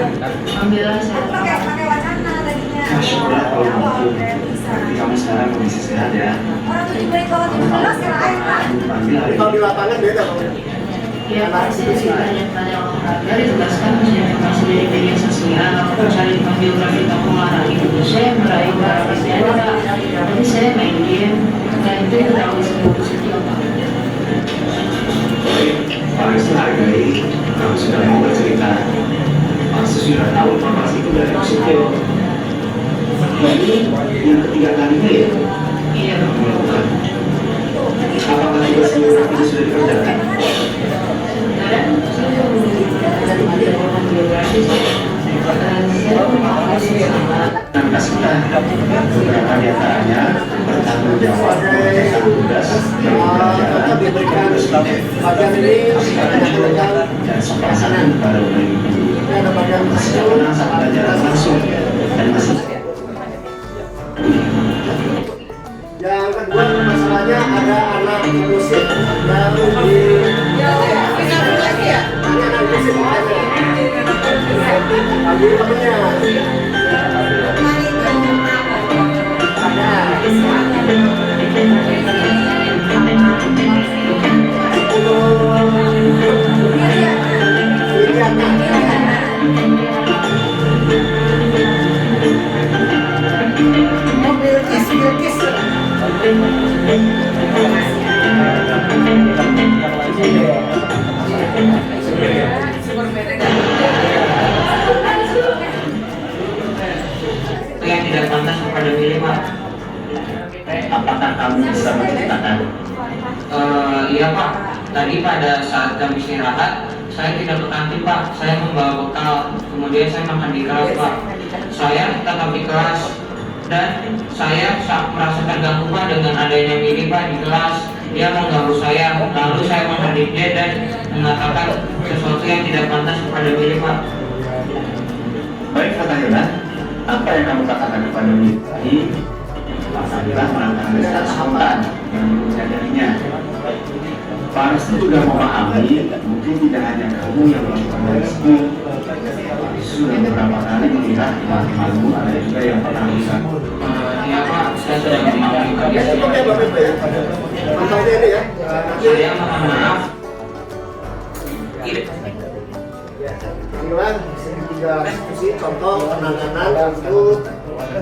Speaker 7: Alhamdulillah saya.
Speaker 4: Pakai wacana tadinya.
Speaker 8: Syukurlah kalau begitu. Berarti kamu sekarang kondisi sehat ya.
Speaker 4: Orang 7 menit kalau 17 sekarang air Pak.
Speaker 8: Panggil
Speaker 1: Jadi kalau di lapangan beda Pak.
Speaker 7: Ya Pak, saya tanya olahraga ditugaskan usia informasi dari media sosial, mencari biografi tokoh olahraga Indonesia yang meraih prestasi ada Pak. Jadi saya main game, nah itu yang tahu diskusi Pak.
Speaker 8: Paling menghargai kamu sudah mau bercerita. Pasti sudah tahu informasi itu dari Maksudnya. Jadi yang ketiga kalinya ya
Speaker 7: Iya Pak.
Speaker 8: melakukan. Apakah tugas biografi itu sudah dikerjakan?
Speaker 7: Dan saya melakukan biografi saya
Speaker 8: Dan kasihkan beberapa di antaranya bertanggung jawab mengerjakan tugas dan pekerjaan
Speaker 1: diberikan bagian ini
Speaker 8: dan sepasang pada umum
Speaker 1: ini ada bagian
Speaker 8: sekarang saat pelajaran langsung dan masih
Speaker 1: yang kedua masalahnya ada anak inklusif yang di
Speaker 3: Lagi ya?
Speaker 1: anak inklusif ambil temennya
Speaker 3: Oh, Bilkis.
Speaker 7: yang tidak pantas kepada diri Pak.
Speaker 8: apakah kamu bisa menceritakan?
Speaker 7: Iya Pak, tadi pada saat jam istirahat saya tidak ke kantin Pak, saya membawa bekal, kemudian saya makan di kelas Pak. Saya tetap di kelas dan saya merasa terganggu Pak dengan adanya Mili Pak di kelas. Dia mengganggu saya, lalu saya menghadap dia dan mengatakan sesuatu yang tidak pantas kepada Mili Pak.
Speaker 8: Baik Kak Yonan, apa yang kamu katakan kepada Mili? Alhamdulillah melakukan spontan yang menyadarinya. Pak Restu juga memahami, mungkin tidak hanya kamu yang melakukan restu. Sudah beberapa kali melihat teman-temanmu ada juga yang pernah bisa.
Speaker 7: Iya Pak, saya sudah memahami Pak.
Speaker 1: ya cukup ya Bapak Ibu ya contohnya ini ya nanti
Speaker 7: Saya mohon maaf.
Speaker 1: inilah segitiga diskusi contoh penanganan untuk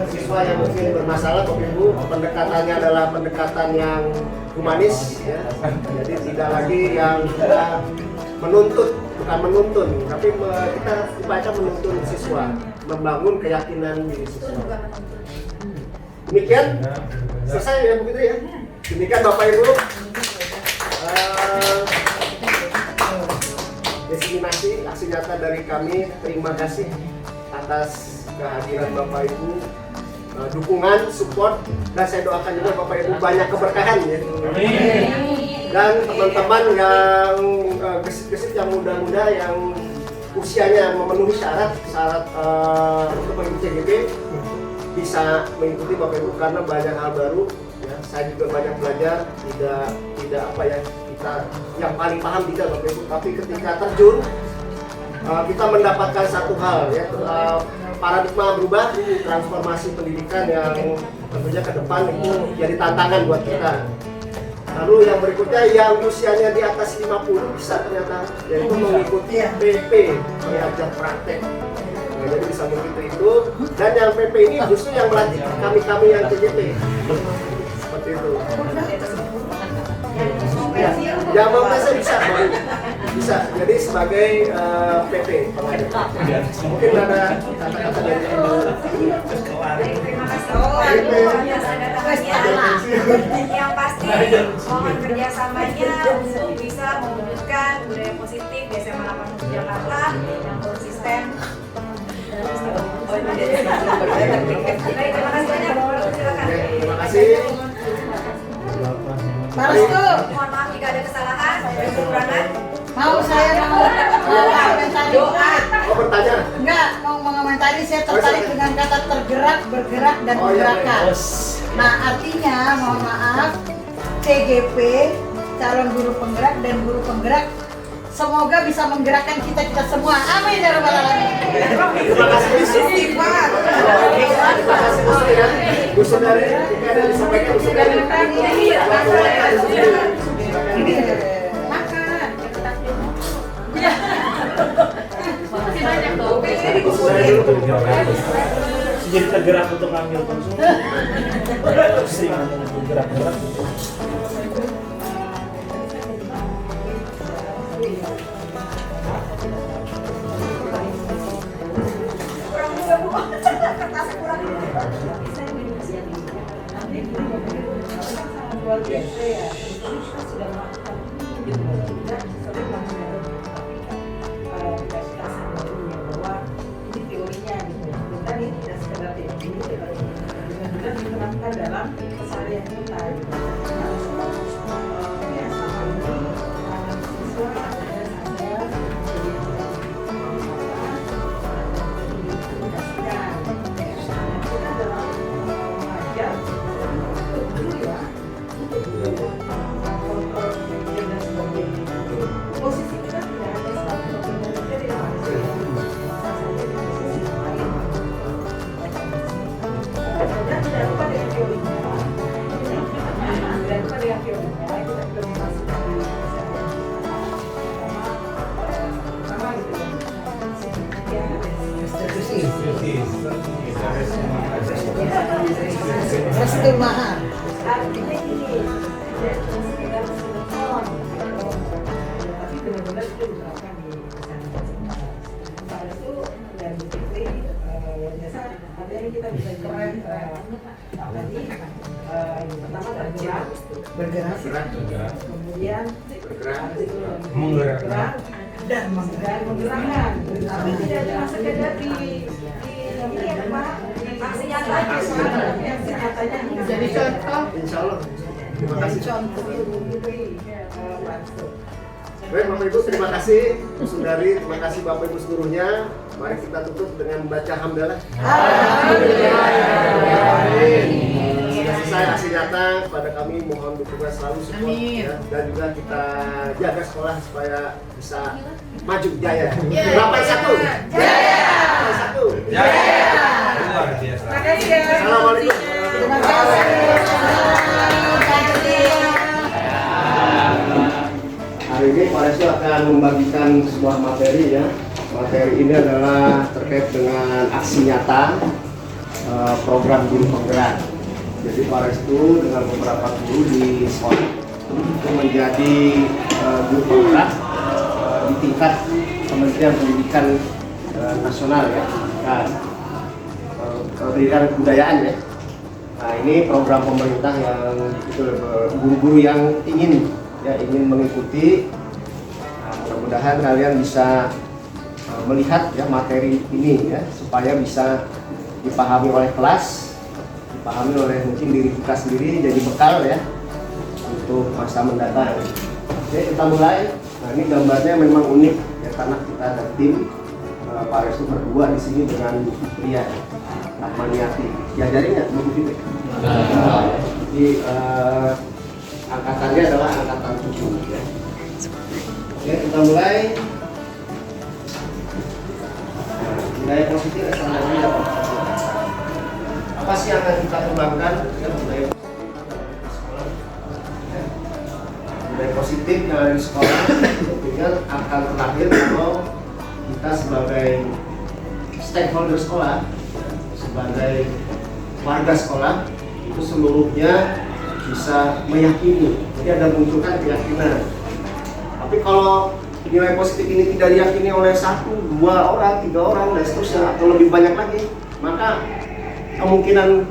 Speaker 1: siswa yang mungkin bermasalah Bapak Ibu. Pendekatannya adalah pendekatan yang humanis ya. Jadi tidak lagi yang kita menuntut, bukan menuntun, tapi kita upayakan menuntun siswa, membangun keyakinan diri siswa. Demikian selesai ya begitu ya. Demikian Bapak Ibu diseminasi aksi nyata dari kami. Terima kasih atas kehadiran Bapak Ibu, dukungan, support, dan saya doakan juga Bapak Ibu banyak keberkahan ya. Dan teman-teman yang gesit-gesit, yang muda-muda, yang usianya memenuhi syarat untuk mengikuti CGP, bisa mengikuti Bapak Ibu karena banyak hal baru. Ya, saya juga banyak belajar, tidak apa ya, kita yang paling paham tidak Bapak Ibu, tapi ketika terjun kita mendapatkan satu hal ya, paradigma berubah, transformasi pendidikan yang tentunya ke depan itu jadi tantangan buat kita. Lalu yang berikutnya yang usianya di atas 50 bisa ternyata, yaitu mengikuti PP, belajar praktek. Nah, jadi bisa mengikuti itu, dan yang PP ini justru yang melatih kami yang CGP. Seperti itu. Ya, yang mau bisa bisa. Jadi sebagai PP pengajar. Mungkin ada kata-kata dari
Speaker 4: Terima kasih yang pasti mohon kerjasamanya untuk bisa mewujudkan budaya positif di SMA 87 Jakarta yang konsisten. Terima kasih banyak. Silakan.
Speaker 1: Terima kasih.
Speaker 3: Pak Restu,
Speaker 4: Mohon maaf jika ada kesalahan dan kekurangan.
Speaker 3: saya mau komentari.
Speaker 1: Mau bertanya?
Speaker 3: Enggak, mau mengomentari, saya tertarik dengan kata tergerak, bergerak, dan menggerakkan. Nah, artinya, mohon maaf, CGP, calon guru penggerak dan guru penggerak, semoga bisa menggerakkan kita semua. Amin ya rabbal alamin.
Speaker 1: Terima kasih Bu Siti. Terima kasih Bu Siti ya. Bu Sundari, ada disampaikan Bu Sundari.
Speaker 6: Jadi tergerak untuk ambil konsumsi. Sering bergerak-gerak.
Speaker 4: Kurang juga Bu. Kertasnya kurang.
Speaker 3: Luar biasa ya. Sudah melakukan bahwa ini teorinya gitu. Kita ini tidak sekedar teori, juga diterapkan dalam keseharian kita. Ya sama ini siswa ada kita dalam mengajar guru ya. Posisi kita tidak hanya sebagai pembelajar yang masih dan tidak lupa dengan teorinya, tidak lupa dengan teorinya, kita implementasikan di keseharian sama gitu ya, restu mahal. Artinya ini tidak sekedar sinetron, tapi benar-benar itu diterapkan di keseharian. Pada itu dan Fikri biasa ada yang kita bisa keren tadi pertama bergerak, kemudian menggerak dan menggerakkan. Tapi tidak cuma sekedar di ini ya Pak, aksi nyatanya Jadi contoh.
Speaker 1: Insya Allah. Terima kasih.
Speaker 3: Contoh Ibu Fikri.
Speaker 1: Baik Bapak Ibu, terima kasih Bu Sundari, terima kasih Bapak Ibu seluruhnya. Mari kita tutup dengan baca hamdalah.
Speaker 3: Alhamdulillah.
Speaker 1: Sudah selesai aksi nyata, kepada kami mohon dukungan selalu support ya, dan juga kita jaga sekolah supaya bisa maju jaya. Bapak satu. Jaya. Satu.
Speaker 2: Jaya. Luar biasa.
Speaker 3: Terima kasih ya.
Speaker 1: Assalamualaikum.
Speaker 3: Terima kasih.
Speaker 1: Hari ini Pak Restu akan membagikan sebuah materi ya. Materi ini adalah terkait dengan aksi nyata program guru penggerak. Jadi Pak Restu dengan beberapa guru di sekolah itu menjadi guru penggerak di tingkat Kementerian Pendidikan Nasional ya, pendidikan kebudayaan ya. Nah ini program pemerintah yang guru-guru yang ingin mengikuti. Nah, mudah-mudahan kalian bisa melihat ya materi ini ya supaya bisa dipahami oleh kelas, dipahami oleh mungkin diri kita sendiri, jadi bekal ya untuk masa mendatang. Oke, kita mulai. Nah, ini gambarnya memang unik ya karena kita ada tim Pak Restu berdua di sini dengan Bu Fitria Rahmaniati. Diajarin nggak Bu Fitria? Jadi angkatannya adalah angkatan 7 ya. Oke, kita mulai. Budaya positif asal-asalnya apa sih yang akan kita kembangkan ya, budaya positif yang ada di sekolah tentunya akan terakhir kalau kita sebagai stakeholder sekolah, sebagai warga sekolah itu seluruhnya bisa meyakini, jadi ada munculkan keyakinan. Tapi kalau nilai positif ini tidak diyakini oleh 1, 2 orang, 3 orang, dan seterusnya, atau lebih banyak lagi, maka kemungkinan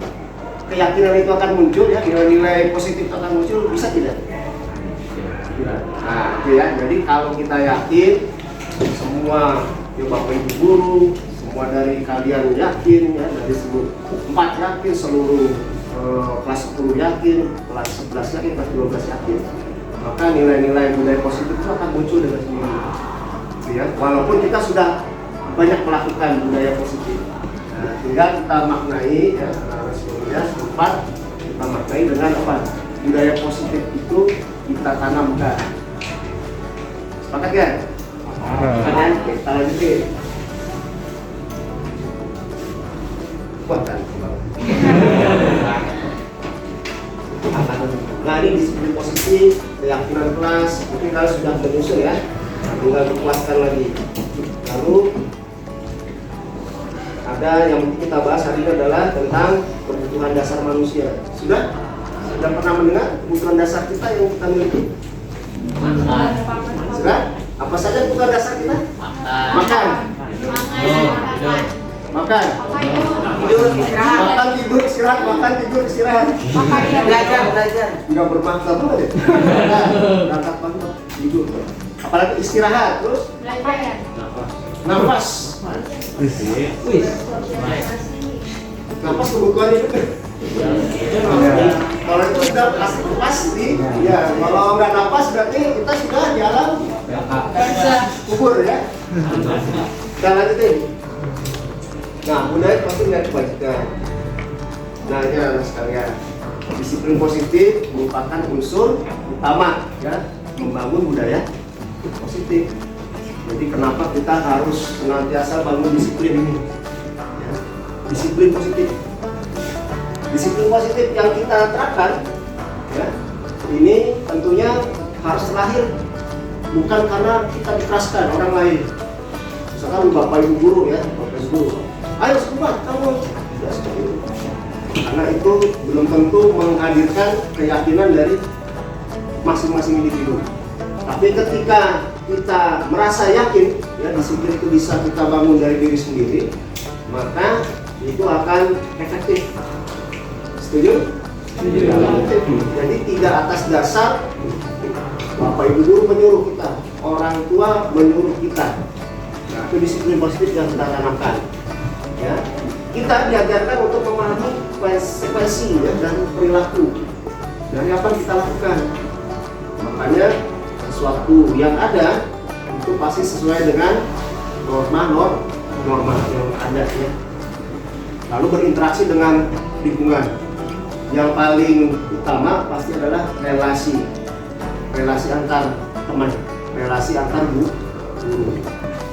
Speaker 1: keyakinan itu akan muncul ya, nilai-nilai positif akan muncul, bisa tidak? Tidak. Nah, itu ya. Jadi kalau kita yakin, semua ya Bapak Ibu guru, semua dari kalian yakin ya, dari seluruh 4 yakin, seluruh kelas 10 yakin, kelas 11 yakin, kelas 12 yakin, maka nilai-nilai budaya positif itu akan muncul dengan sendiri. Ya, walaupun kita sudah banyak melakukan budaya positif, nah, tinggal kita maknai ya, sebelumnya sempat kita maknai dengan apa? Budaya positif itu kita tanamkan. Sepakat ya? Sepakat. Kita lanjutin. Kuat kan? Nah, ini disiplin positif, keyakinan kelas, mungkin kalian sudah menyusul ya, tinggal dikuatkan lagi. Lalu ada yang mungkin kita bahas hari ini adalah tentang kebutuhan dasar manusia. Sudah pernah mendengar kebutuhan dasar kita yang kita miliki? Sudah? Apa saja kebutuhan dasar kita? Makan. Makan, tidur, makan, tidur, istirahat, makan, tidur, istirahat. Belajar. Nggak bermakna banget ya. Berangkat banget, tidur. Apalagi istirahat, terus nafas. Nafas kebutuhan itu. Kalau itu sudah pasti, ya. Kalau nggak nafas berarti kita sudah di alam kubur ya. Kita lanjutin. Nah, budaya pasti nggak kebajikan. Nah, ini anak sekalian, disiplin positif merupakan unsur utama ya membangun budaya positif. Jadi kenapa kita harus senantiasa bangun disiplin ini? Ya, disiplin positif. Disiplin positif yang kita terapkan, ya, ini tentunya harus lahir bukan karena kita dikeraskan orang lain. Misalkan Bapak Ibu guru ya, Bapak Ibu guru, ayo semua kamu, tidak seperti itu. Karena itu belum tentu menghadirkan keyakinan dari masing-masing individu. Tapi ketika kita merasa yakin, ya disiplin itu bisa kita bangun dari diri sendiri, maka itu akan efektif. Setuju? Setuju. Jadi tidak atas dasar Bapak Ibu guru menyuruh kita, orang tua menyuruh kita. Nah, itu disiplin positif yang kita tanamkan. Ya, kita diajarkan untuk memahami konsekuensi ya, dan perilaku dari apa yang kita lakukan. Makanya sesuatu yang ada itu pasti sesuai dengan norma yang ada ya. Lalu berinteraksi dengan lingkungan. Yang paling utama pasti adalah relasi antar teman, relasi antar guru.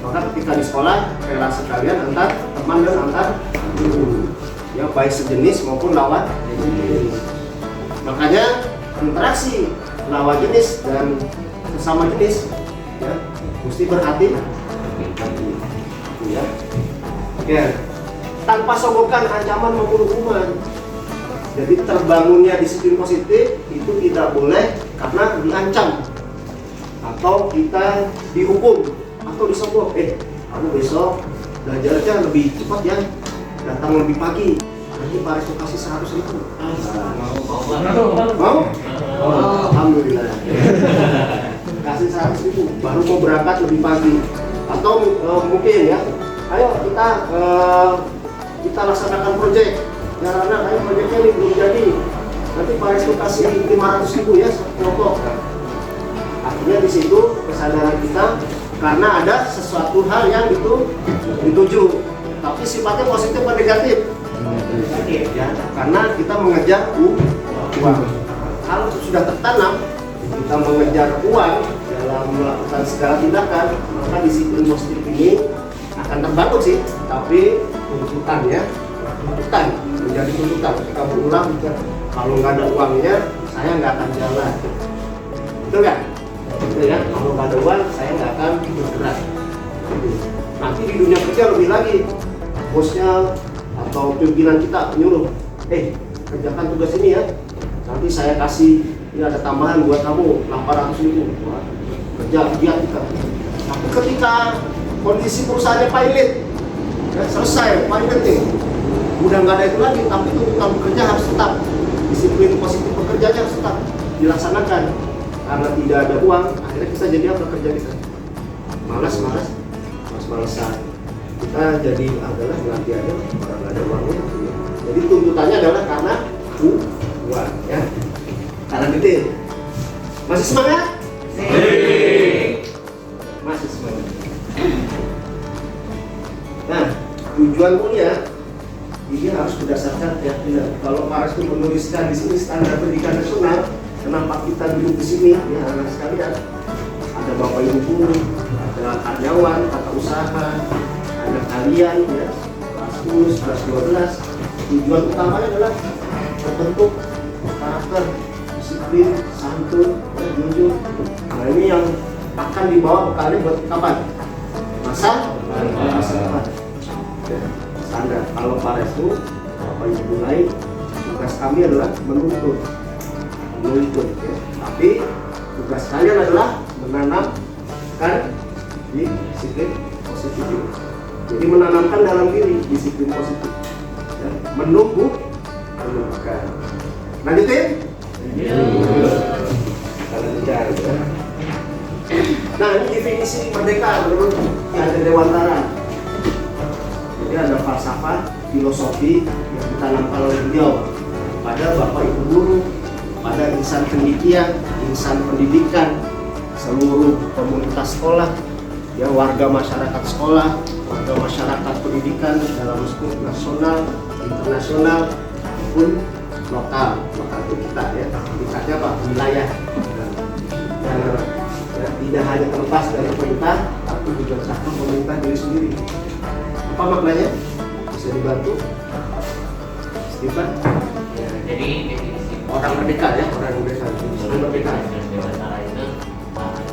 Speaker 1: Maka ketika di sekolah, relasi kalian antar teman dan antar guru, ya baik sejenis maupun lawan jenis. Makanya interaksi lawan jenis dan sesama jenis, ya mesti berhati-hati, ya. Oke, tanpa sogokan, ancaman maupun hukuman. Jadi terbangunnya disiplin positif itu tidak boleh karena diancam atau kita dihukum atau disogok. Kamu besok belajarnya lebih cepat ya, datang lebih pagi, nanti Pak Restu kasih 100.000. Mau? Alhamdulillah. Kasih 100.000, baru mau berangkat lebih pagi. Atau mungkin ya, ayo kita laksanakan proyek. Ya karena ayo proyeknya ini belum jadi. Nanti Pak Restu kasih 500.000 ya satu kelompok. Artinya di situ kesadaran kita karena ada sesuatu hal yang dituju, tapi sifatnya positif atau negatif? Negatif ya, karena kita mengejar uang. Kalau sudah tertanam, kita mengejar uang dalam melakukan segala tindakan, maka disiplin positif ini akan terbangun sih, tapi tuntutan menjadi tuntutan. Ketika berulang, kalau nggak ada uangnya, saya nggak akan jalan. Betul kan? Betul ya, kalau nggak ada uang, saya nggak akan bergerak. Nanti di dunia kerja lebih lagi, bosnya atau pimpinan kita menyuruh, kerjakan tugas ini ya, nanti saya kasih, ini ada tambahan buat kamu 800.000. Kerja giat kita. Tapi ketika kondisi perusahaannya pilot, ya, selesai pilot nih, udah nggak ada itu lagi, tapi tuntutan bekerja harus tetap, disiplin positif bekerjanya harus tetap dilaksanakan. Karena tidak ada uang, akhirnya kita jadi apa kerja kita? Malas-malasan. Kita jadi adalah nanti aja orang nggak ada uangnya. Jadi tuntutannya adalah karena uang, ya. Karena gede. Masih semangat? Masih semangat. Nah, tujuan mulia ini harus berdasarkan keyakinan. Kalau Pak Restu menuliskan di sini standar pendidikan nasional, kenapa kita duduk di sini? Ya, anak sekalian, ada bapak ibu guru, ada karyawan, tata usaha, ada kalian, ya, kelas 10, kelas 12. Tujuan utamanya adalah terbentuk karakter, disiplin, santun, dan jujur. Nah, ini yang akan dibawa bekalnya buat kapan? Masa depan. Standar. Kalau Pak Restu, Bapak Ibu mulai, tugas kami adalah menuntut, ya. Tapi tugas kalian adalah menanamkan disiplin positif. Jadi menanamkan dalam diri disiplin positif, ya. Menumbuhkan. Lanjutin? Nah, ini definisi merdeka menurut Ki Dewantara. Jadi ada falsafah, filosofi yang ditanamkan oleh beliau pada Bapak Ibu guru, pada insan pendidikan, seluruh komunitas sekolah, ya, warga masyarakat sekolah, warga masyarakat pendidikan dalam skup nasional, internasional, maupun lokal itu kita ya, tingkatnya apa? Wilayah. Ya, tidak hanya terlepas dari pemerintah, tapi juga cakup pemerintah diri sendiri. Apa maknanya? Bisa dibantu? Stephen?
Speaker 9: Ya, jadi definisi
Speaker 1: orang merdeka ya, orang merdeka. Merdeka.
Speaker 9: Dewantara itu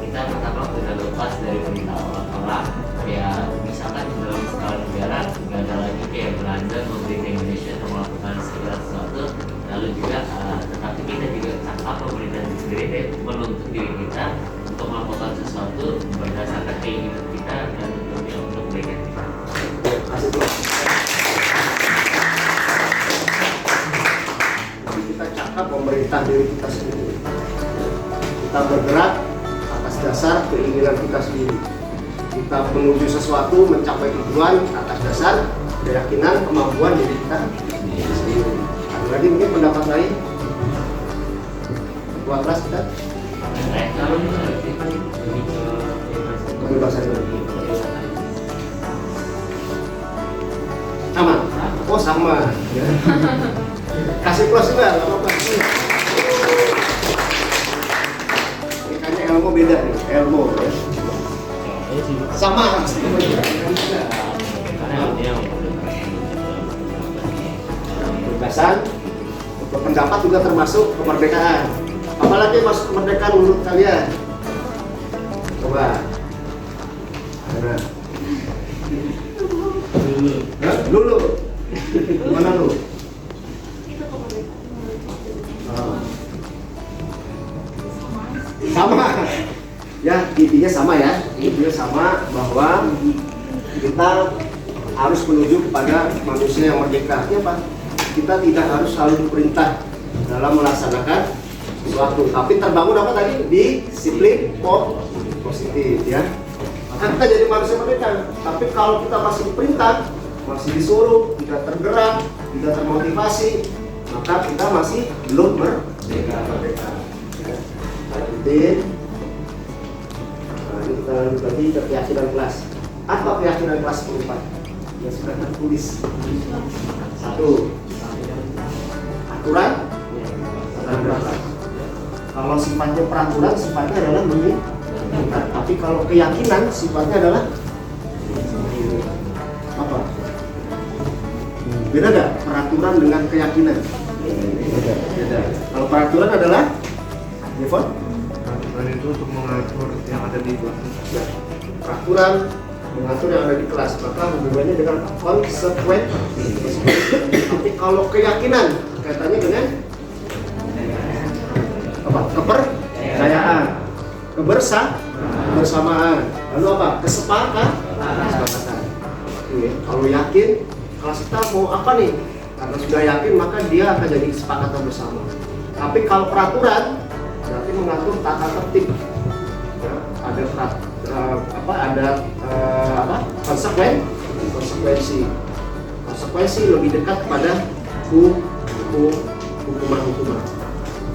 Speaker 9: kita pertama sudah lepas dari perintah orang-orang. Ya misalkan dalam skala negara nggak ada lagi kayak Belanda memberi Indonesia melakukan segala sesuatu. Lalu juga tetapi kita juga cakap pemerintah sendiri menuntut diri kita untuk melakukan sesuatu berdasarkan keinginan kita dan tentunya untuk kebaikan kita.
Speaker 1: Jadi kita cakap pemerintah diri kita sendiri. Kita bergerak atas dasar keinginan kita sendiri. Kita menuju sesuatu, mencapai tujuan atas dasar keyakinan, kemampuan diri kita sendiri. Ada lagi mungkin pendapat lain? Ketua kelas kita? Kebebasan sama? Oh sama. Ya. Kasih plus juga, nggak apa-apa. Kayaknya Elmo beda nih, Elmo ya. Sama. Kebebasan, pendapat juga termasuk kemerdekaan. Apalagi masuk kemerdekaan menurut kalian? Coba. Ada. Dulu. Gimana lu? Sama. Ya, intinya sama ya. Intinya sama bahwa kita harus menuju kepada manusia yang merdeka. Artinya apa? Kita tidak harus selalu diperintah dalam melaksanakan sesuatu, tapi terbangun apa tadi? Disiplin positif ya. kan kita jadi manusia merdeka. Tapi kalau kita masih diperintah, masih disuruh, tidak tergerak, tidak termotivasi, maka kita masih belum merdeka. Ya. Lanjutin. Nah, ini kita lanjut lagi ke keyakinan kelas. Apa keyakinan kelas 4? Ya sudah tertulis. 1. Aturan. Kalau sifatnya peraturan, sifatnya adalah mengikat. Tapi kalau keyakinan, sifatnya adalah apa? Beda nggak peraturan dengan keyakinan? Beda. Kalau peraturan adalah, Devon?
Speaker 2: Peraturan itu untuk mengatur yang ada di kelas.
Speaker 1: Ya. Peraturan mengatur yang ada di kelas, maka hubungannya dengan konsekuensi. Tapi kalau keyakinan, kaitannya dengan apa? Kepercayaan, kebersamaan, lalu apa? Kesepakatan. Oke, kalau yakin, kalau kita mau apa nih? Karena sudah yakin, maka dia akan jadi kesepakatan bersama. Tapi kalau peraturan, berarti mengatur tata tertib. Ya, ada konsekuensi lebih dekat kepada hukuman.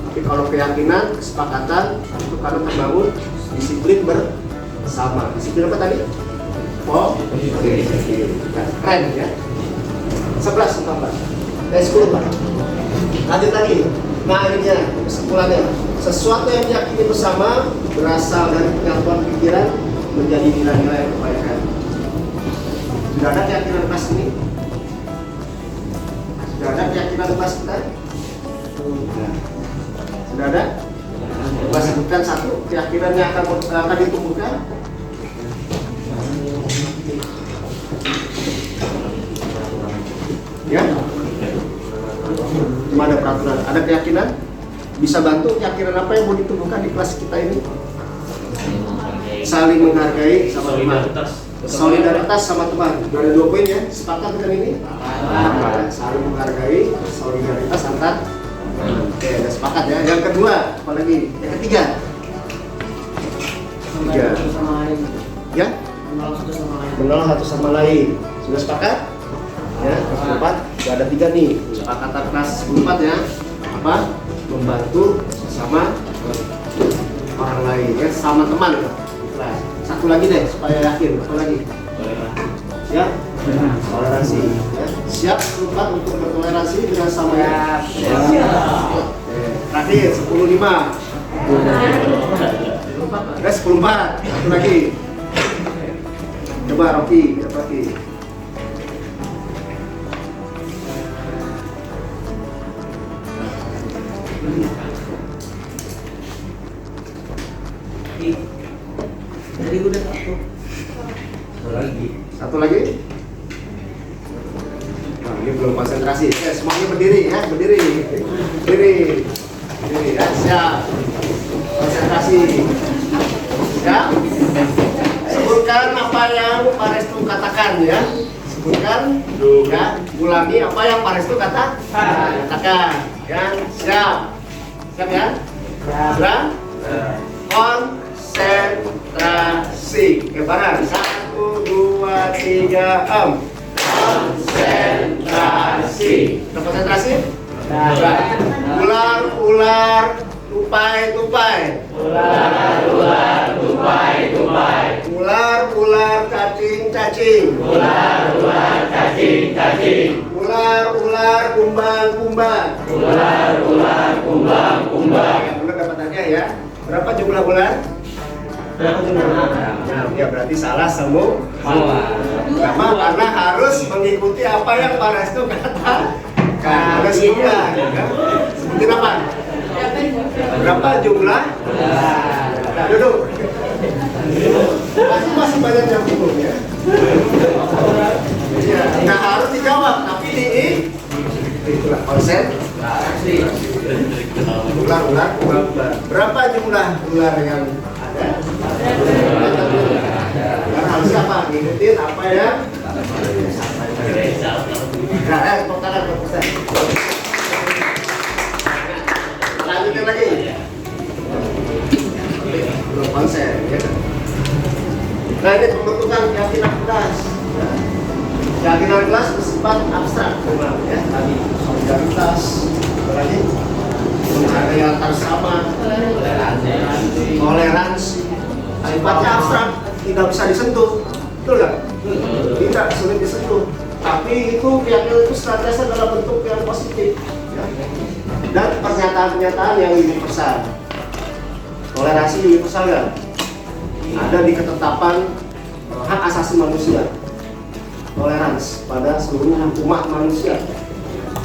Speaker 1: Tapi kalau keyakinan, kesepakatan itu karena terbangun disiplin bersama. Disiplin apa tadi? Oh, oke. Keren ya. 11 tambah. 10 Pak. Lanjut lagi. Nah ininya kesimpulannya. Sesuatu yang diyakini bersama berasal dari pengetahuan pikiran menjadi nilai-nilai kebaikan. Sudah ada keyakinan kelas ini? Sudah ada keyakinan kelas kita? Sudah ada? Coba sebutkan satu keyakinan yang akan ditumbuhkan. Ya? Cuma ada peraturan. Ada keyakinan? Bisa bantu keyakinan apa yang mau ditumbuhkan di kelas kita ini? Saling menghargai sama teman. Solidaritas sama teman. Ada 2 poin ya. Sepakat dengan ini? Saling menghargai, solidaritas antar. Oke, udah sepakat ya. Yang kedua, apa lagi? Yang ketiga. Ya? Mengenal satu sama lain. Sudah sepakat? Ya, kelas 4 sudah ada 3 nih. Kesepakatan kelas 4 ya. Apa? Membantu sama orang lain ya, sama teman ya. Kelas. Satu lagi deh supaya yakin. Apa lagi? Ya, toleransi. Ya. Siap tempat untuk bertoleransi dengan sama ya. Terakhir 10-5. Ya 10-4. Satu lagi. Coba Rocky, apa lagi?
Speaker 6: Jadi udah
Speaker 1: Satu lagi. Nah, ini belum konsentrasi. Semuanya berdiri ya, berdiri ya, siap. Konsentrasi. Siap. Sebutkan apa yang Pak Restu katakan ya. Sebutkan ya, ulangi apa yang Pak Restu katakan. Ya, siap. Siap ya? Sudah? Konsentrasi. Oke, bareng. 1, 2, 3, konsentrasi. Udah konsentrasi? Udah. Ular, tupai. Ular, cacing. Ular, kumbang. Yang benar dapatannya ya. Berapa jumlah ular? Nah, ya berarti salah semua. Kenapa? Karena harus mengikuti apa yang Pak Restu katakan. Harus jumlah. Sebutin apa? Berapa jumlah? Duduk. Masih banyak yang bingung ya. Ya, nggak harus dijawab, tapi itulah konsep. Ular. Berapa jumlah ular yang ada? Karena harus apa? Ngikutin apa ya? Nah, tepuk tangan buat Ustaz. Lanjutin lagi. Belum konsep ya. Nah, ini bersama, toleransi, sifatnya abstrak, tidak bisa disentuh, betul nggak? Tidak sulit disentuh, tapi itu keyakinan itu senantiasa dalam bentuk yang positif, ya. Dan pernyataan-pernyataan yang universal. Toleransi universal ya, ada di ketetapan hak asasi manusia, toleransi pada seluruh umat manusia.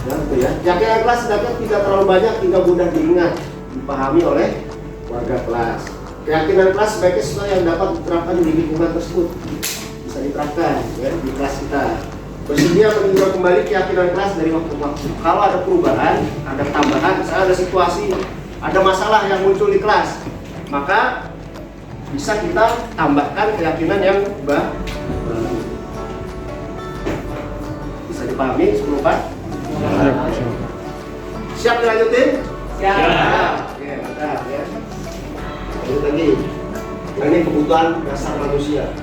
Speaker 1: Ya, gitu ya. Keyakinan kelas sedangkan tidak terlalu banyak, tidak mudah diingat, dipahami oleh warga kelas. Keyakinan kelas sebagai sesuatu yang dapat diterapkan di lingkungan tersebut, bisa diterapkan ya, di kelas kita. Bersedia meninjau kembali keyakinan kelas dari waktu ke waktu. Kalau ada perubahan, ada tambahan, misalnya ada situasi, ada masalah yang muncul di kelas, maka bisa kita tambahkan keyakinan yang baru. Bisa dipahami sebelum Pak? Siap dilanjutin? Siap. Oke, mantap ya. Lanjut lagi. Ini kebutuhan dasar manusia.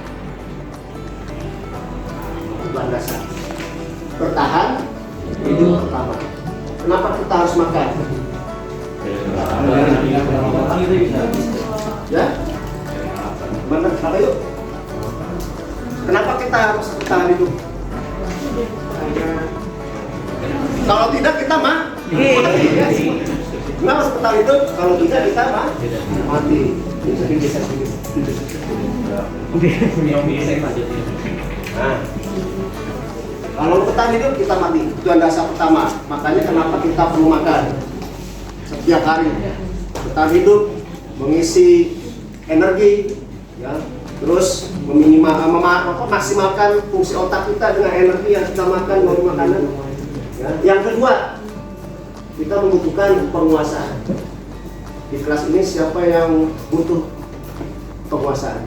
Speaker 1: Kebutuhan dasar. Bertahan, hidup pertama. Kenapa kita harus makan? Ya? Benar, kenapa yuk? Kenapa kita harus bertahan hidup? Kalau tidak kita mati. Kenapa harus bertahan hidup? Kalau tidak kita mati. Nah, kalau bertahan hidup kita mati. Itu yang dasar pertama. Makanya kenapa kita perlu makan setiap hari. Bertahan hidup, mengisi energi, ya, terus maksimalkan fungsi otak kita dengan energi yang kita makan melalui makanan. Ya. Yang kedua, kita membutuhkan penguasaan. Di kelas ini siapa yang butuh penguasaan?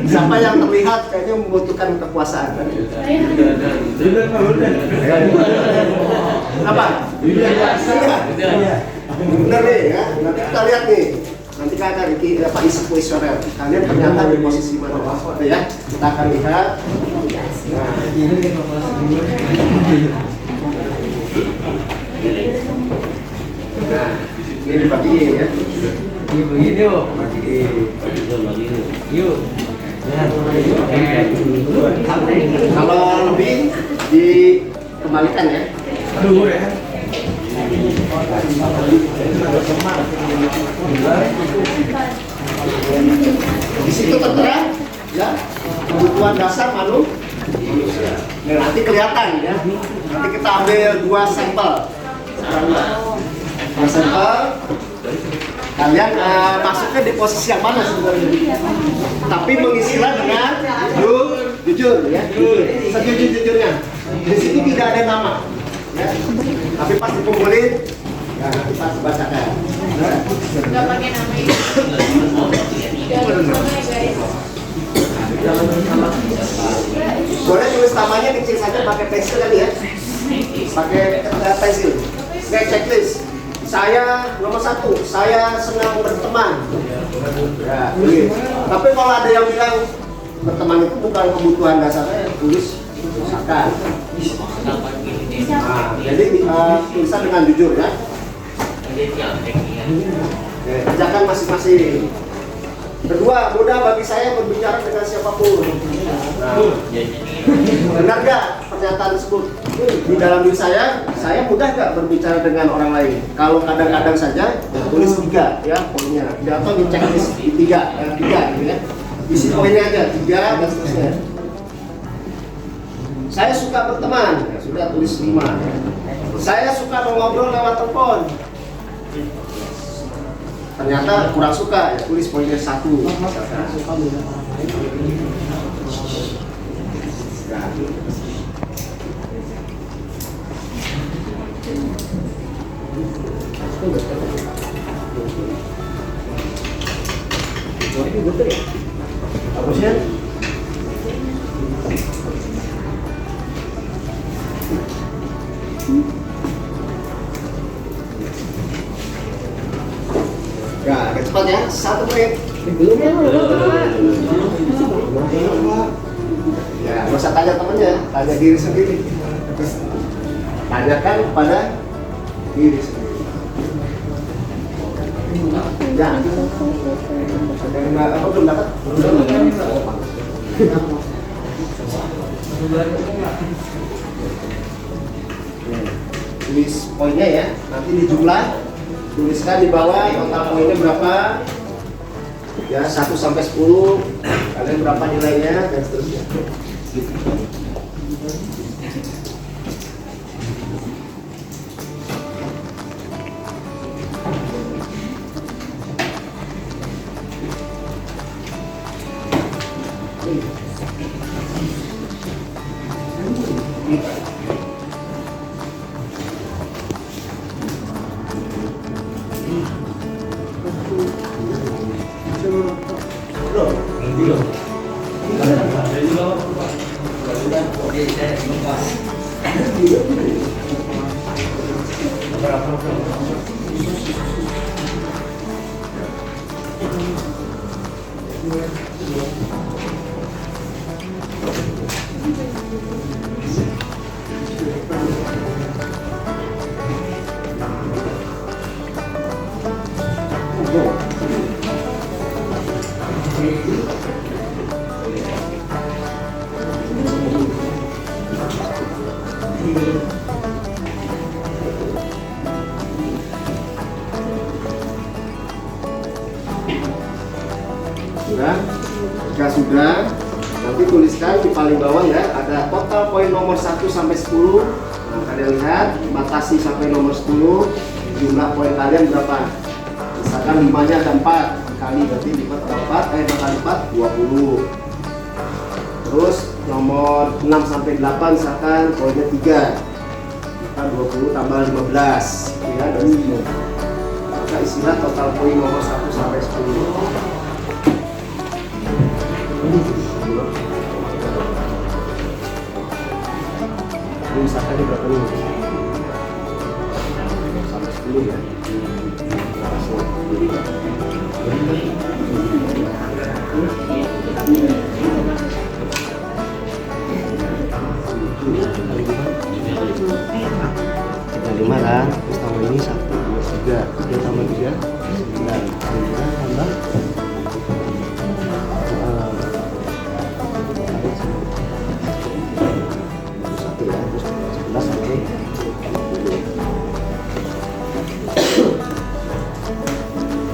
Speaker 1: Siapa yang terlihat kayaknya membutuhkan kekuasaan? Apa? Benar nih ya. Nanti kita lihat nih. Nanti kita akan isi kuesioner. Kalian ternyata di posisi mana? Ya, kita akan lihat. Nah, ini dibagiin ya.
Speaker 6: Ini begini yuk. Yuk.
Speaker 1: Kalau lebih dikembalikan ya.
Speaker 6: Aduh ya.
Speaker 1: Di situ tertera ya kebutuhan dasar manusia. Nah, nanti kelihatan ya. Nanti kita ambil dua sampel. Dua sampel. Kalian masuknya di posisi yang mana sebenarnya? Tapi mengisilah dengan jujur ya. Sejujur-jujurnya. Di sini tidak ada nama. Ya. Tapi pas dikumpulin, ya nanti pas dibacakan.
Speaker 4: Nggak pakai nama ini.
Speaker 1: Boleh tulis namanya kecil saja pakai pensil kali ya. Pakai pensil. Kayak checklist. Saya nomor 1, saya senang berteman. Ya, tulis. Tapi kalau ada yang bilang berteman itu bukan kebutuhan dasarnya, tulis usahakan. Nah, jadi tulisan dengan jujur ya. Kerjakan masing-masing. Kedua, mudah bagi saya berbicara dengan siapapun. Nah, benar nggak pernyataan tersebut? Di dalam diri saya mudah nggak berbicara dengan orang lain? Kalau kadang-kadang saja, tulis 3 ya poinnya. Atau di checklist 3 gitu ya. Isi poinnya aja 3 dan seterusnya. Saya suka berteman, ya, sudah tulis 5. Saya suka mengobrol lewat telepon. Ternyata kurang suka, ya tulis poinnya 1. Bagusnya? Ya, agak cepat ya. 1 menit. Ya, nggak usah tanya temannya, tanya diri sendiri. Tanyakan kepada diri sendiri. Ya. Ada yang apa belum dapat? Tulis poinnya ya, nanti dijumlah, tuliskan di bawah total poinnya berapa, ya 1 sampai 10, kalian berapa nilainya dan seterusnya. Sudah? Jika sudah, nanti tuliskan di paling bawah ya, ada total poin nomor 1 sampai 10. Nah, kalian lihat, batasi sampai nomor 10, jumlah poin kalian berapa? Misalkan 5-nya ada 4, kali berarti 5 tambah 4, 5 kali 4, 20. Terus nomor 6 sampai 8 misalkan poinnya 3, maka 20 tambah 15 ya, dan 10. Maka isilah total poin nomor 1 sampai 10. Ini misalkan berapa nih? Sampai 10 ya. Kita 5 kan, terus tambah ini 1, 2, 3, 3 tambah 3, 9, tambah 1 ya, terus 11 sampai 20.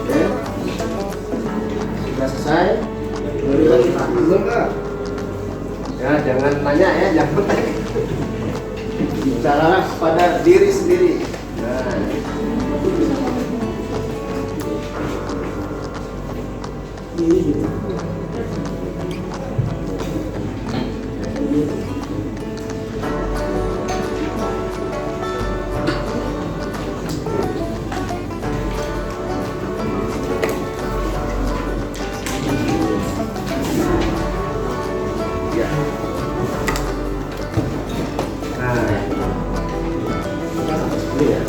Speaker 1: Oke, sudah selesai. Ya, jangan nanya ya, jangan tanya. Bicaralah pada diri sendiri. Nah. Ya. Nah, ini ya.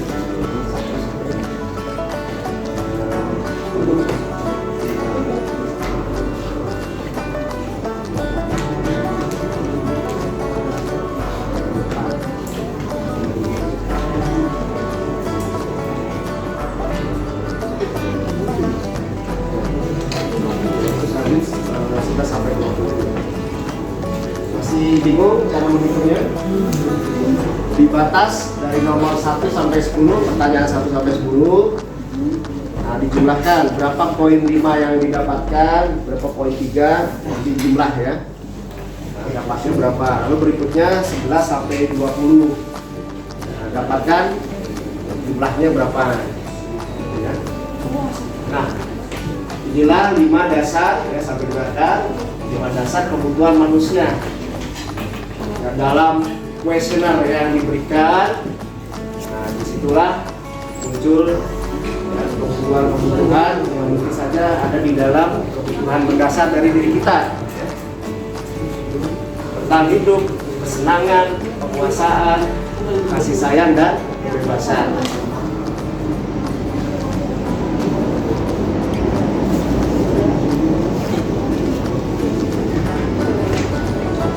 Speaker 1: Sudah sampai 20. Masih bingung cara menghitungnya? Di batas dari nomor 1 sampai 10, pertanyaan 1 sampai 10. Nah, dijumlahkan berapa poin 5 yang didapatkan, berapa poin 3, dijumlah ya. Nah, dapatnya berapa? Lalu berikutnya 11 sampai 20. Nah, dapatkan jumlahnya berapa? Ya. Nah, inilah 5 dasar ya, sampai dengarkan 5 dasar kebutuhan manusia. Dan dalam kuesioner yang diberikan, nah disitulah muncul ya, kebutuhan-kebutuhan yang mungkin saja ada di dalam kebutuhan mendasar dari diri kita ya. Tentang hidup, kesenangan, penguasaan, kasih sayang dan kebebasan.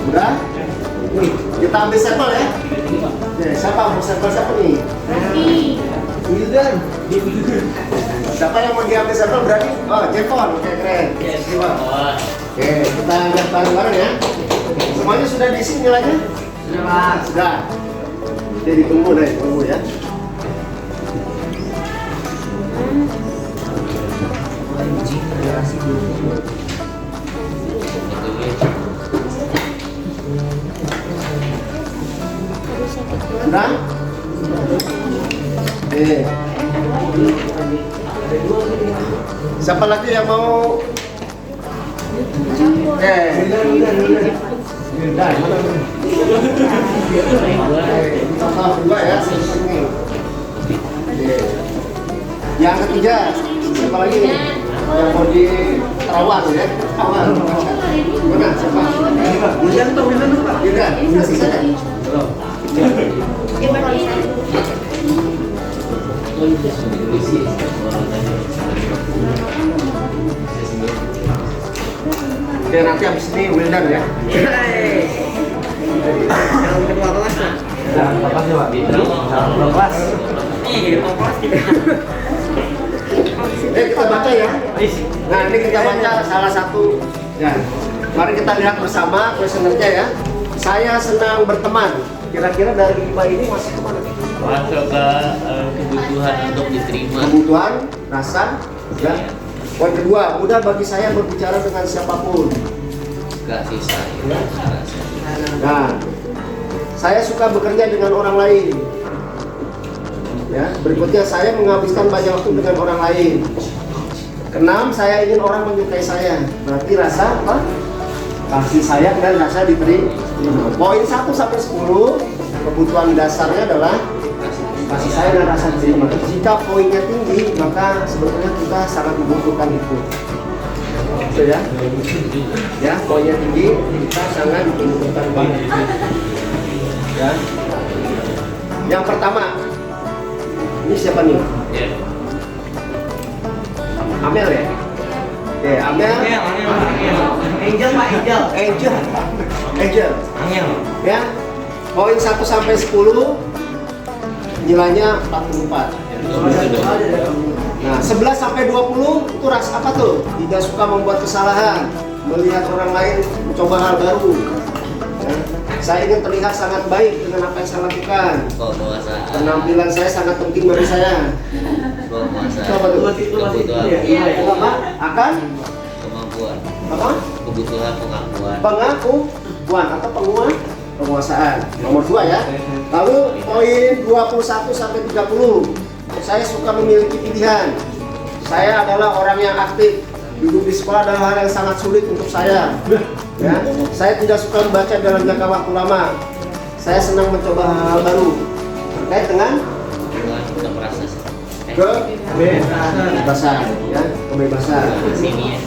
Speaker 1: Sudah? Nih, kita ambil sampel ya. Siapa mau sampel siapa nih? Wildan. Siapa yang mau diambil sampel berarti? Oh, Jepon. Oke, keren. Oke, kita lihat bareng-bareng ya. Semuanya sudah diisi nilainya? Sudah. Jadi tunggu ya. Sudah? Oke. Siapa lagi yang mau? Oke. Udah, contoh dua ya, sini. Oke. Yang ketiga, siapa lagi nih? Yang mau di Terawang ya? Terawang. Mana? Siapa? Wildan tuh, Pak. Wildan, udah selesai. Belum. Oke, nanti habis ini Wildan ya. Yang kedua kelas. Apa sih, Pak? Kelas. Kita baca ya. Nah, ini kita baca salah satu. Ya. Mari kita lihat bersama kuesionernya ya. Saya senang berteman. Kira-kira dari 5 ini masuk ke mana?
Speaker 9: Masuk ke kebutuhan untuk diterima.
Speaker 1: Kebutuhan, rasa, ya. Poin kedua, mudah bagi saya berbicara dengan siapapun.
Speaker 9: Kasih sayang.
Speaker 1: Nah, saya suka bekerja dengan orang lain. Ya, berikutnya saya menghabiskan banyak waktu dengan orang lain. Keenam, saya ingin orang menyukai saya. Berarti rasa apa? Kasih sayang dan rasa diterima. Poin 1 sampai 10, kebutuhan dasarnya adalah kasih sayang dan rasa diterima. Jika poinnya tinggi, maka sebetulnya kita sangat membutuhkan itu. Betul ya? Ya, poinnya tinggi, kita sangat membutuhkan banget. Ya. Yang pertama, ini siapa nih? Amel ya? Oke, Amel. Angel Pak, Angel. Ya. Poin 1 sampai 10 nilainya 44. Nah, 11 sampai 20 itu ras apa tuh? Tidak suka membuat kesalahan, melihat orang lain mencoba hal baru. Ya. Saya ingin terlihat sangat baik dengan apa yang saya lakukan. Penampilan saya sangat penting bagi saya. Coba tuh. Apa? Akan?
Speaker 9: Kemampuan.
Speaker 1: Apa?
Speaker 9: Kebutuhan pengakuan.
Speaker 1: Pengakuan atau penguasaan. Nomor 2 ya. Lalu poin 21 sampai 30. Saya suka memiliki pilihan. Saya adalah orang yang aktif. Duduk di sekolah adalah hal yang sangat sulit untuk saya. Ya, saya tidak suka membaca dalam jangka waktu lama. Saya senang mencoba hal-hal baru. Terkait dengan kebebasan, ya, kebebasan.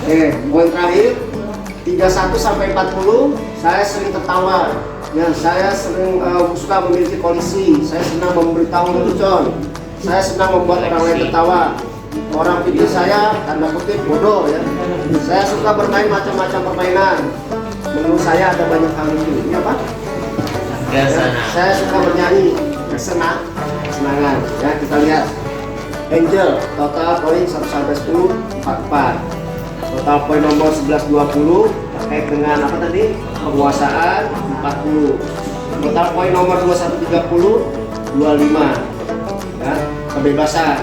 Speaker 1: Oke, poin terakhir 31 sampai 40. Saya sering tertawa. Ya, saya sering suka memiliki polisi. Saya senang memberitahu lelucon. Saya senang membuat orang lain tertawa. Orang pikir saya tanda kutip bodoh ya. Saya suka bermain macam-macam permainan. Menurut saya ada banyak hal itu. Ini apa? Ya, saya suka bernyanyi. Kesenangan. Ya, kita lihat. Angel, total poin 1 sampai 10 44. Total poin nomor 11 20 terkait dengan apa tadi? Penguasaan 40. Total poin nomor 21 30 25. Ya, kebebasan.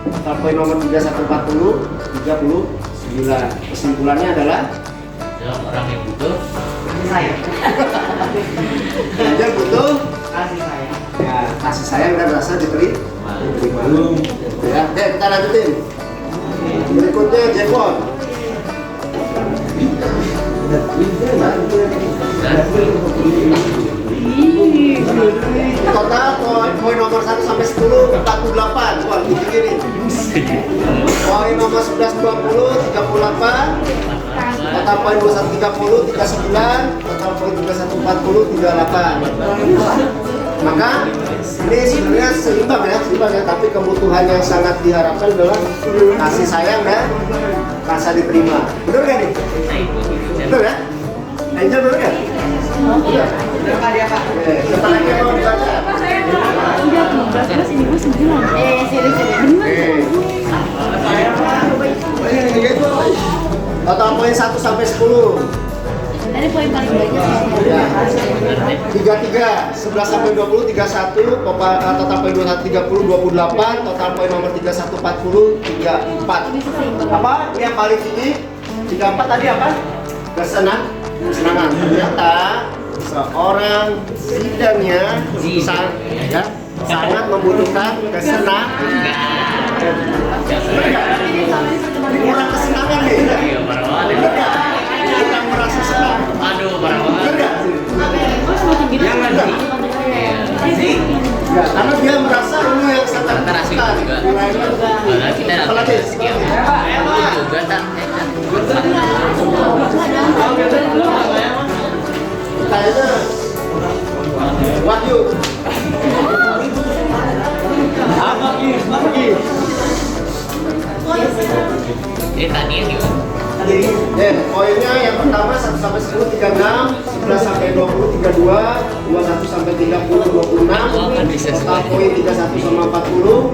Speaker 1: Total poin nomor 31 40 39. Kesimpulannya adalah
Speaker 9: orang yang butuh
Speaker 1: saya. Dia butuh kasih sayang. Ya, kasih sayang dan rasa diterima. Ya, oke, kita lanjutin. Berikutnya Jepon. Total poin nomor 1 sampai 10 48. Wah, tinggi nih. Poin nomor 11 20 38. Total poin 21 30 39. Total poin 31 40 38. Maka ini sebenarnya seimbang ya, tapi kebutuhan yang sangat diharapkan adalah kasih sayang dan rasa diterima. Benar gak nih? Betul ya? Angel benar gak? Benar. Benar Pak. Oke, siapa lagi yang mau dibaca?
Speaker 5: Udah 12 ini gue 9. Sini.
Speaker 1: 11 sampai 20 31, total poin 21 30 28, total poin nomor 31 40 34. Apa? Yang paling tinggi 34 tadi apa? Kesenangan. Ternyata seorang Zidane sangat membutuhkan kesenangan. Kurang kesenangan nih. Kurang merasa senang.
Speaker 9: Aduh, parah banget.
Speaker 1: Jangan sih. Ya, karena dia merasa ini yang sangat
Speaker 9: Terasa juga. Padahal kita
Speaker 1: apalagi
Speaker 9: juga tak.
Speaker 1: kayaknya Wahyu. Apa lagi?
Speaker 9: Ini tadi gimana?
Speaker 1: Poinnya yang pertama 1 sampai 10 36, 11 sampai 20 32, 21 sampai 30 26, total poin 31 sama 40,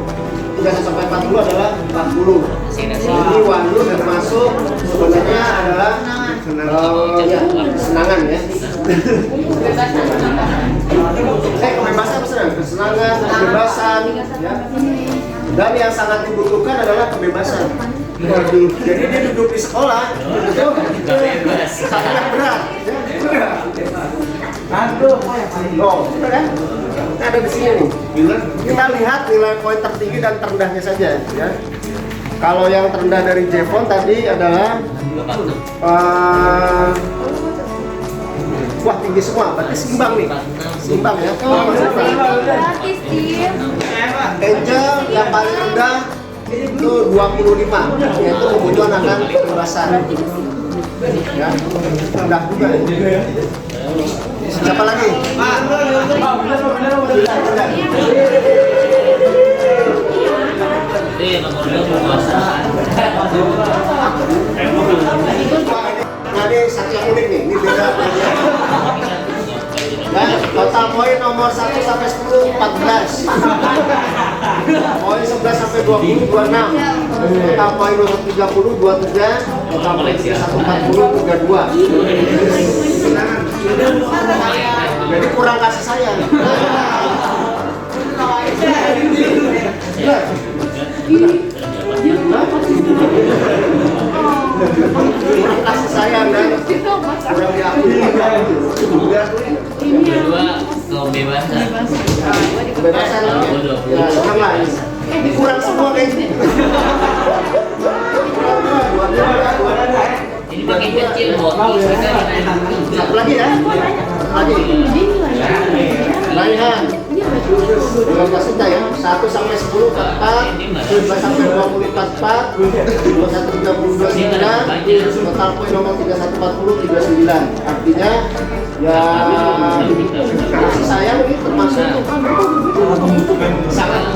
Speaker 1: 31 sampai 40 adalah 40. Ini Wahyu termasuk sebenarnya adalah kesenangan ya. Kebebasan kesenangan, kebebasan ya. Dan yang sangat dibutuhkan adalah kebebasan. Jadi dia duduk di sekolah itu sangat berat. Aduh, bener kan? Nah, ada di sini nih. Kita lihat nilai poin tertinggi dan terendahnya saja ya. Kalau yang terendah dari Jevon tadi adalah wah tinggi semua, berarti seimbang nih. Seimbang ya. Angel yang paling rendah itu 25, yaitu kebutuhan akan kebebasan. Ya, rendah juga ya. Siapa lagi? Nah, ini satu yang unik nih, ini beda. Ya, total poin nomor 1 sampai 10 14. Poin 11 sampai 20 26. Total poin nomor 30 23, total poin 31 40 32. Jadi kurang kasih sayang. Kurang kasih sayang dan kurang diakui.
Speaker 9: Kedua, kebebasan.
Speaker 1: Kebebasan ya, kurang lah. Ini kurang semua kayaknya.
Speaker 9: Ini pakai kecil kok.
Speaker 1: Satu lagi ya. Lagi. Laihan. Dengan kasih ya. 1 sampai 10 4, 11 sampai 20 44, 21 32 9, total poin nomor 31 40 39. Artinya ya kasih sayang ini termasuk sangat membutuhkan. Sangat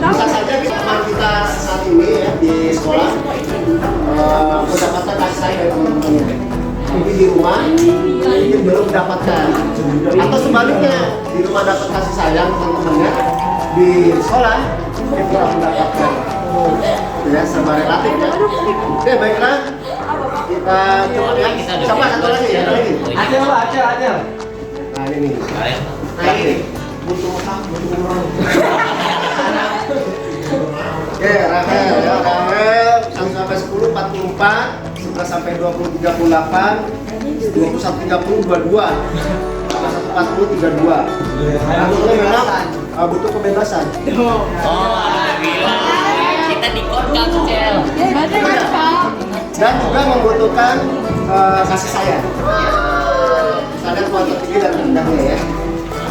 Speaker 1: bisa saja teman kita saat ini ya di sekolah mendapatkan kasih sayang dari teman-temannya. Tapi di rumah mungkin belum mendapatkan, atau sebaliknya di rumah dapat kasih sayang teman-temannya, di sekolah dia kurang mendapatkan. Ya sama relatif ya. Oke baiklah, kita coba ya. Siapa satu lagi ya? Aja. Nah ini. Nah ini. Oke, Rahel ya, Rahel 1 sampai 10 44, 11 sampai 20 38, 21 30 22, 41 40 32. Artinya memang butuh kebebasan.
Speaker 9: Oh, alhamdulillah. Kita di kota kecil.
Speaker 1: Dan juga membutuhkan kasih sayang. Kita lihat poin tertinggi dan rendahnya ya.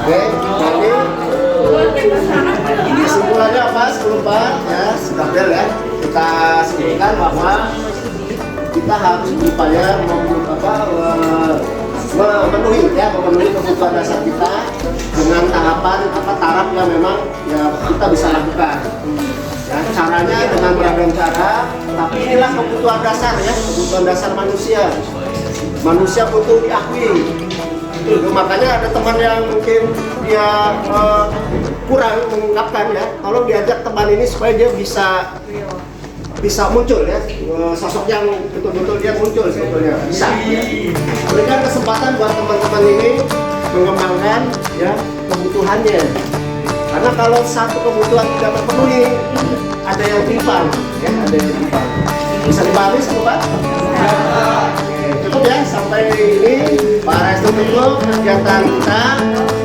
Speaker 1: Oke, jadi kesimpulannya apa? 10 ya, sudah bel ya. Kita sebutkan bahwa kita harus berupaya memenuhi kebutuhan dasar kita dengan tahapan taraf yang memang ya kita bisa lakukan. Ya, caranya dengan beragam cara, tapi inilah kebutuhan dasar ya, kebutuhan dasar manusia. Manusia butuh diakui. Makanya ada teman yang mungkin dia kurang mengungkapkan ya, tolong diajak teman ini supaya dia bisa bisa muncul ya, sosok yang betul-betul dia muncul sebetulnya bisa. Ya. Berikan kesempatan buat teman-teman ini mengembangkan ya kebutuhannya. Karena kalau satu kebutuhan tidak terpenuhi, ada yang timpang, ya ada yang timpang. Bisa dipahami Pak? Oke, cukup ya sampai ini. Pak Restu tutup kegiatan kita.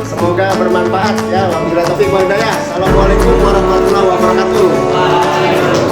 Speaker 1: Semoga bermanfaat ya. Wabillahi taufiq wal hidayah. Assalamualaikum warahmatullahi wabarakatuh.